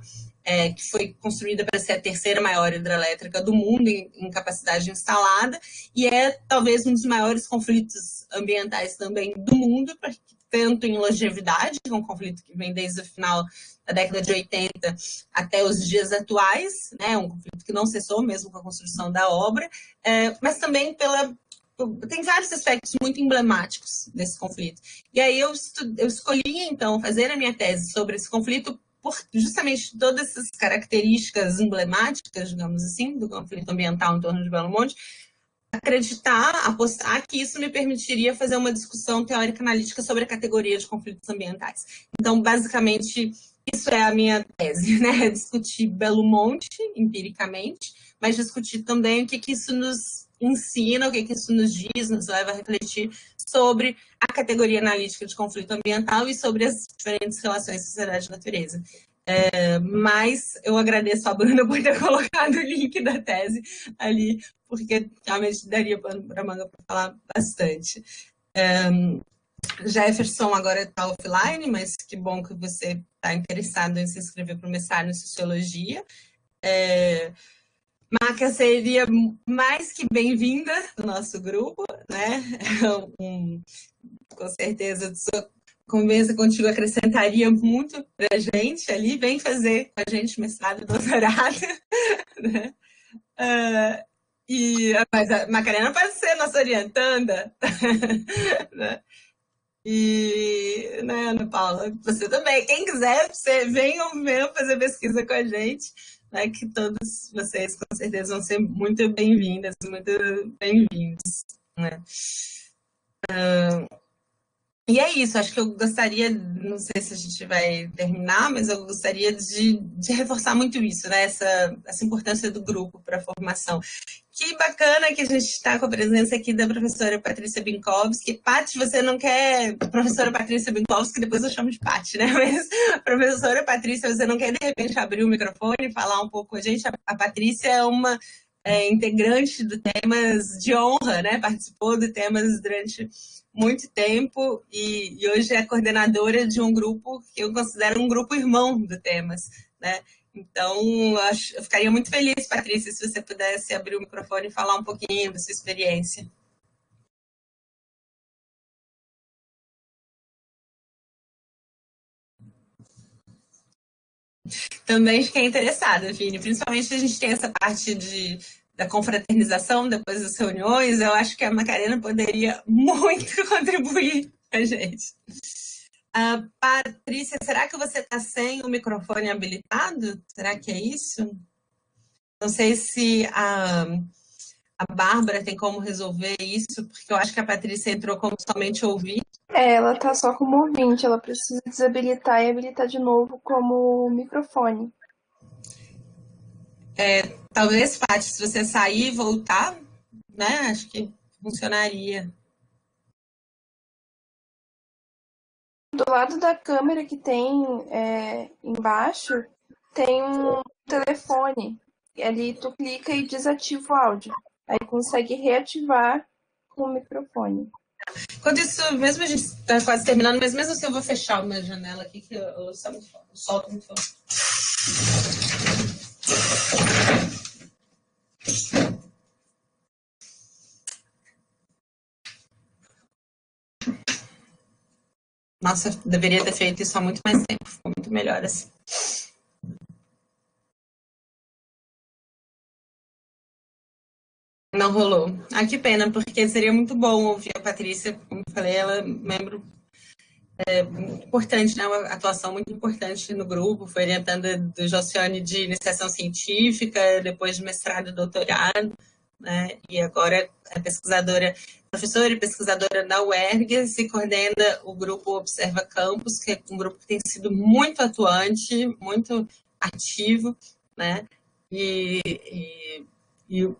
que foi construída para ser a terceira maior hidrelétrica do mundo em capacidade instalada, e é talvez um dos maiores conflitos ambientais também do mundo, tanto em longevidade, que é um conflito que vem desde o final da década de 80 até os dias atuais, né? Um conflito que não cessou mesmo com a construção da obra, mas também tem vários aspectos muito emblemáticos desse conflito. E aí eu escolhi, então, fazer a minha tese sobre esse conflito por justamente todas essas características emblemáticas, digamos assim, do conflito ambiental em torno de Belo Monte, apostar que isso me permitiria fazer uma discussão teórica analítica sobre a categoria de conflitos ambientais. Então, basicamente, isso é a minha tese, né? Discutir Belo Monte, empiricamente, mas discutir também o que isso nos ensina, o que isso nos diz, nos leva a refletir sobre a categoria analítica de conflito ambiental e sobre as diferentes relações sociedade e natureza. Mas eu agradeço a Bruna por ter colocado o link da tese ali, porque realmente daria para manga para falar bastante. Jefferson agora está offline, mas que bom que você está interessado em se inscrever para o mestrado em Sociologia. Maca seria mais que bem-vinda no nosso grupo, né? Com certeza, sua conversa contigo acrescentaria muito para a gente ali. Vem fazer com a gente mestrado e doutorado, né? Mas a Macarena pode ser nossa orientanda, né? E, né, Ana Paula, você também. Quem quiser, venham mesmo fazer pesquisa com a gente, né, que todos vocês, com certeza, vão ser muito bem-vindas, muito bem-vindos. Né? E é isso, acho que eu gostaria, não sei se a gente vai terminar, mas eu gostaria de reforçar muito isso, né? Essa importância do grupo para a formação. Que bacana que a gente está com a presença aqui da professora Patrícia Binkowski. Paty, você não quer, professora Patrícia Binkowski, depois eu chamo de Paty, né? Mas, professora Patrícia, você não quer de repente abrir o microfone e falar um pouco com a gente? A Patrícia é uma integrante do Temas de Honra, né? Participou do Temas durante muito tempo e hoje é coordenadora de um grupo que eu considero um grupo irmão do Temas, né? Então, eu ficaria muito feliz, Patrícia, se você pudesse abrir o microfone e falar um pouquinho da sua experiência. Também fiquei interessada, Vini, principalmente a gente tem essa parte da confraternização depois das reuniões, eu acho que a Macarena poderia muito contribuir com a gente. Patrícia, será que você está sem o microfone habilitado? Será que é isso? Não sei se a Bárbara tem como resolver isso, porque eu acho que a Patrícia entrou como somente ouvir. Ela tá só como ouvinte, ela precisa desabilitar e habilitar de novo como microfone. Talvez, Paty, se você sair e voltar, né? Acho que funcionaria. Do lado da câmera que tem embaixo, tem um telefone. E ali tu clica e desativa o áudio. Aí consegue reativar com o microfone. Enquanto isso, mesmo a gente está quase terminando, mas mesmo assim eu vou fechar uma janela aqui, que eu solto muito forte. Nossa, deveria ter feito isso há muito mais tempo, ficou muito melhor assim. Não rolou. Ah, que pena, porque seria muito bom ouvir a Patrícia, como eu falei, ela é membro muito importante, né? Uma atuação muito importante no grupo, foi orientanda do Josiane de iniciação científica, depois de mestrado e doutorado, né? E agora é pesquisadora, professora e pesquisadora da UERGS, se coordena o grupo Observa Campus, que é um grupo que tem sido muito atuante, muito ativo, né? E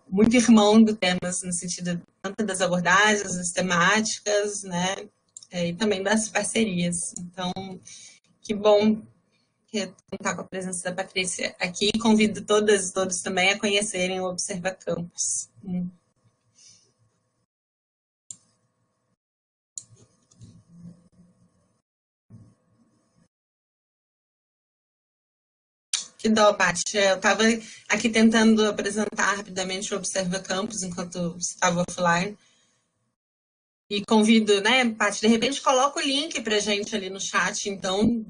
muito irmão do temas no sentido tanto das abordagens, das temáticas, né? E também das parcerias. Então, que bom contar com a presença da Patrícia aqui. Convido todas e todos também a conhecerem o Observa Campus. Que dó, Paty. Eu estava aqui tentando apresentar rapidamente o Observa Campus enquanto você estava offline. E convido, né, Paty, de repente coloca o link para a gente ali no chat, então,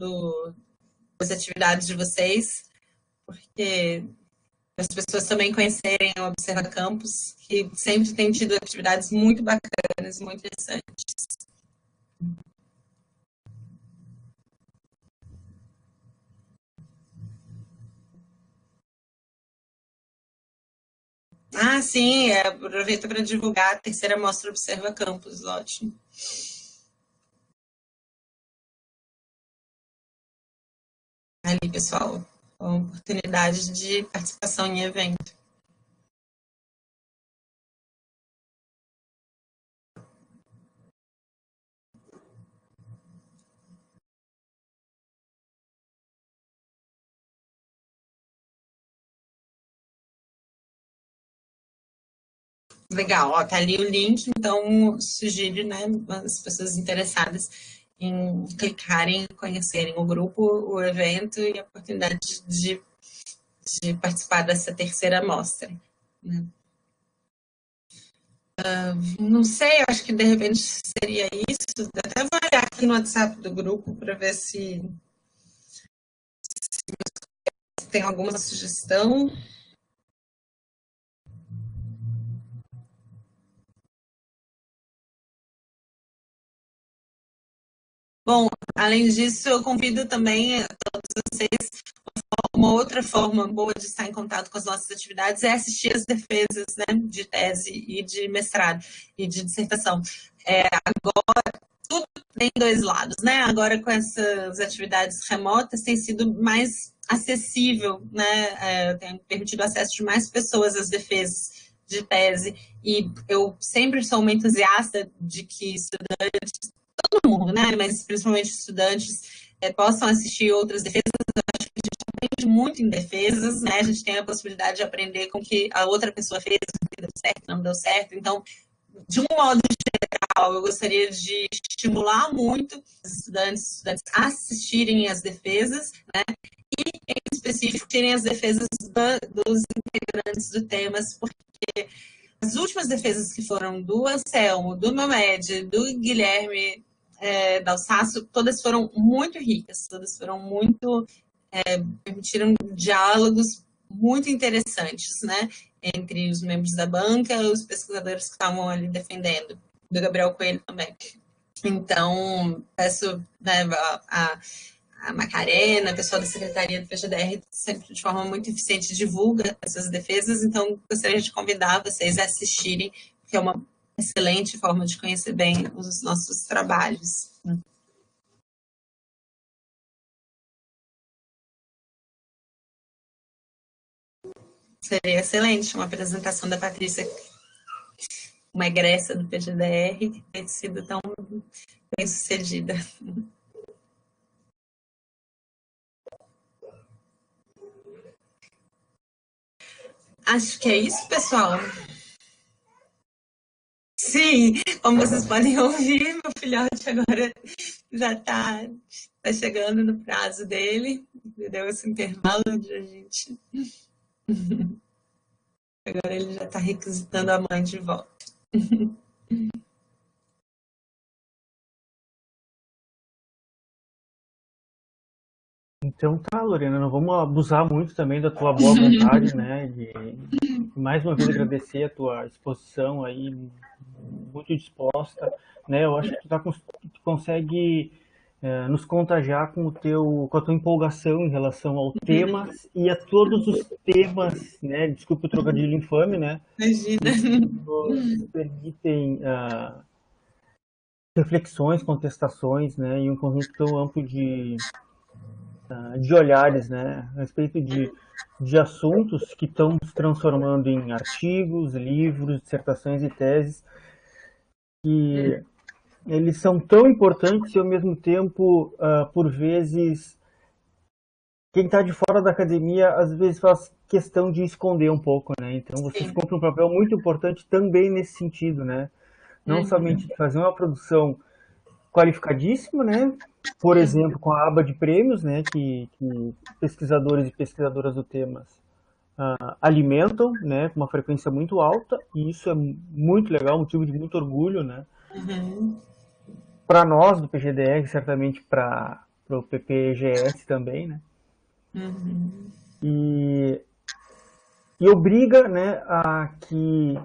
das atividades de vocês, porque as pessoas também conhecerem o Observa Campus, que sempre tem tido atividades muito bacanas, muito interessantes. Ah, sim, aproveita para divulgar a terceira mostra Observa Campus, ótimo. Ali, pessoal, com oportunidade de participação em evento. Legal, ó, tá ali o link, então sugiro, né, as pessoas interessadas em clicarem, conhecerem o grupo, o evento e a oportunidade de participar dessa terceira amostra. Né? Não sei, acho que de repente seria isso. Até vou olhar aqui no WhatsApp do grupo para ver se tem alguma sugestão. Bom, além disso, eu convido também a todos vocês. Uma outra forma boa de estar em contato com as nossas atividades é assistir as defesas, né, de tese e de mestrado e de dissertação. Agora, tudo tem dois lados, né? Agora, com essas atividades remotas, tem sido mais acessível, né? Tem permitido acesso de mais pessoas às defesas de tese. E eu sempre sou uma entusiasta de que estudantes, todo mundo, né? Mas principalmente estudantes, possam assistir outras defesas. Acho que a gente aprende muito em defesas, né? A gente tem a possibilidade de aprender com o que a outra pessoa fez, o que deu certo, não deu certo. Então, de um modo geral, eu gostaria de estimular muito os estudantes a assistirem às defesas, né? E, em específico, assistirem as defesas dos integrantes do temas, porque as últimas defesas que foram do Anselmo, do Mamed, do Guilherme Dalsasso, todas foram muito ricas, todas foram muito, permitiram diálogos muito interessantes, né? Entre os membros da banca e os pesquisadores que estavam ali defendendo, do Gabriel Coelho também. Então, peço, né, a Macarena, a pessoa da Secretaria do PGDR, sempre de forma muito eficiente divulga essas defesas, então gostaria de convidar vocês a assistirem, que é uma excelente forma de conhecer bem os nossos trabalhos. Seria excelente uma apresentação da Patrícia, uma egressa do PGDR, que tem sido tão bem sucedida. Acho que é isso, pessoal. Sim, como vocês podem ouvir, meu filhote agora já está chegando no prazo dele, deu esse intervalo de a gente. Agora ele já está requisitando a mãe de volta. Então tá, Lorena, não vamos abusar muito também da tua boa vontade, né? E mais uma vez agradecer a tua exposição aí, muito disposta, né? Eu acho que tu consegue nos contagiar com a tua empolgação em relação ao tema e a todos os temas, né? Desculpa o trocadilho infame, né? Imagina. Que permitem reflexões, contestações, né? E um conjunto tão amplo de olhares, né, a respeito de assuntos que estão se transformando em artigos, livros, dissertações e teses, que eles são tão importantes e, ao mesmo tempo, por vezes, quem está de fora da academia, às vezes faz questão de esconder um pouco, né? Então, vocês cumprem um papel muito importante também nesse sentido, né? Não somente de fazer uma produção qualificadíssima, né? Por exemplo, com a aba de prêmios, né, que pesquisadores e pesquisadoras do temas alimentam, né, com uma frequência muito alta, e isso é muito legal, motivo de muito orgulho, né, para nós do PGDR, certamente para o PPGS também, né, e obriga, né, a que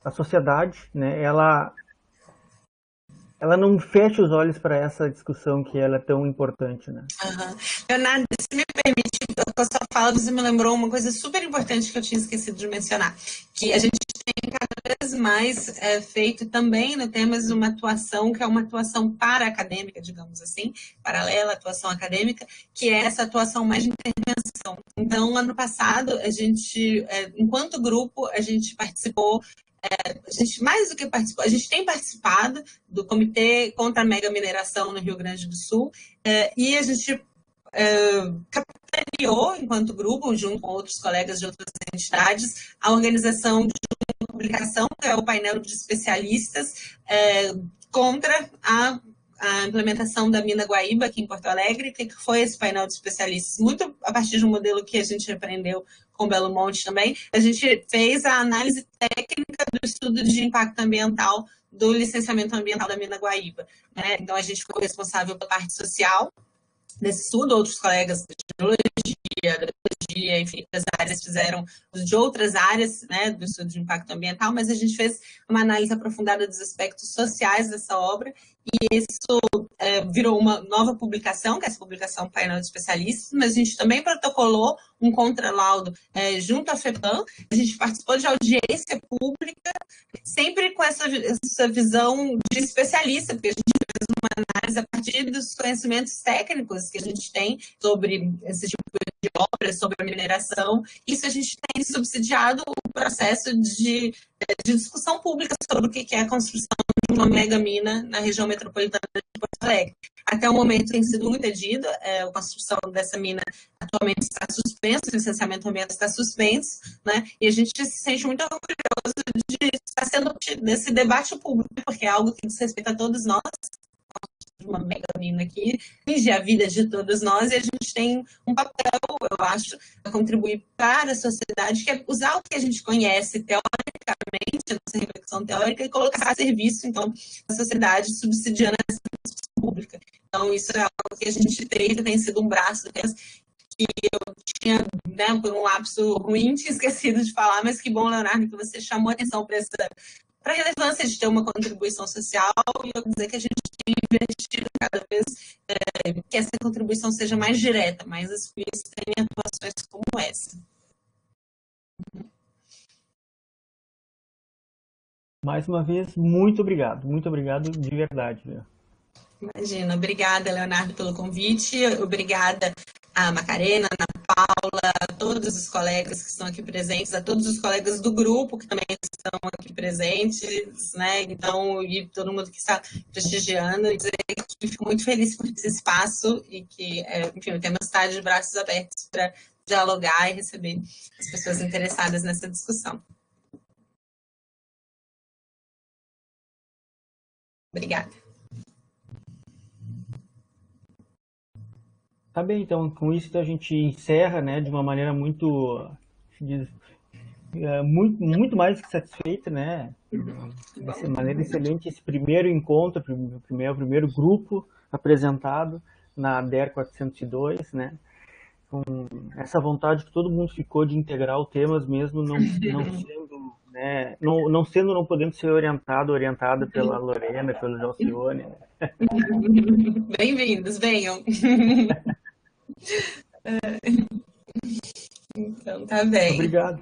a sociedade, né, ela não fecha os olhos para essa discussão que ela é tão importante, né? Leonardo, se me permite, com a sua fala, você me lembrou uma coisa super importante que eu tinha esquecido de mencionar, que a gente tem cada vez mais feito também no temas uma atuação que é uma atuação para-acadêmica, digamos assim, paralela à atuação acadêmica, que é essa atuação mais de intervenção. Então, ano passado, a gente, enquanto grupo, a gente participou, a gente mais do que participou, a gente tem participado do Comitê contra a Mega Mineração no Rio Grande do Sul, e a gente capitaneou, enquanto grupo, junto com outros colegas de outras entidades, a organização de uma publicação, que é o painel de especialistas contra a implementação da mina Guaíba aqui em Porto Alegre. O que foi esse painel de especialistas? Muito a partir de um modelo que a gente aprendeu com Belo Monte também. A gente fez a análise técnica do estudo de impacto ambiental do licenciamento ambiental da mina Guaíba, né? Então, a gente ficou responsável pela parte social desse estudo, outros colegas de geologia, enfim, das áreas fizeram de outras áreas, né, do estudo de impacto ambiental, mas a gente fez uma análise aprofundada dos aspectos sociais dessa obra, e isso virou uma nova publicação, que é essa publicação Painel de Especialistas, mas a gente também protocolou um contralaudo junto à FEPAM, a gente participou de audiência pública, sempre com essa visão de especialista, porque a gente fez análise a partir dos conhecimentos técnicos que a gente tem sobre esse tipo de obras, sobre a mineração. Isso a gente tem subsidiado o processo de discussão pública sobre o que é a construção de uma mega mina na região metropolitana de Porto Alegre. Até o momento tem sido muito pedido, a construção dessa mina atualmente está suspensa, o licenciamento ambiental está suspenso, né? E a gente se sente muito orgulhoso de estar sendo desse debate público, porque é algo que diz respeito a todos nós, uma mega mina aqui, atinge a vida de todos nós, e a gente tem um papel, eu acho, a contribuir para a sociedade, que é usar o que a gente conhece teoricamente, a nossa reflexão teórica, e colocar a serviço, então, da sociedade, subsidiando essa discussão pública. Então, isso é algo que a gente tem sido um braço delas, que eu tinha, né, por um lapso ruim, tinha esquecido de falar, mas que bom, Leonardo, que você chamou a atenção para a relevância de ter uma contribuição social, e eu dizer que a gente tem investido cada vez que essa contribuição seja mais direta, mais explícita em atuações como essa. Mais uma vez, muito obrigado de verdade. Imagina, obrigada, Leonardo, pelo convite, obrigada a Macarena, a Ana Paula, a todos os colegas que estão aqui presentes, a todos os colegas do grupo que também estão aqui presentes, né? Então, e todo mundo que está prestigiando, e dizer que fico muito feliz por esse espaço e que, enfim, o tema está de braços abertos para dialogar e receber as pessoas interessadas nessa discussão. Obrigada. Tá bem, então, com isso a gente encerra, né, de uma maneira muito mais que satisfeita, né, de maneira excelente, esse primeiro encontro, o primeiro grupo apresentado na DER 402, né, com essa vontade que todo mundo ficou de integrar o temas mesmo não sendo, né, não podendo ser orientada pela Lorena, pelo Jalcione, né. Bem-vindos, venham. Então, tá bem. Obrigado.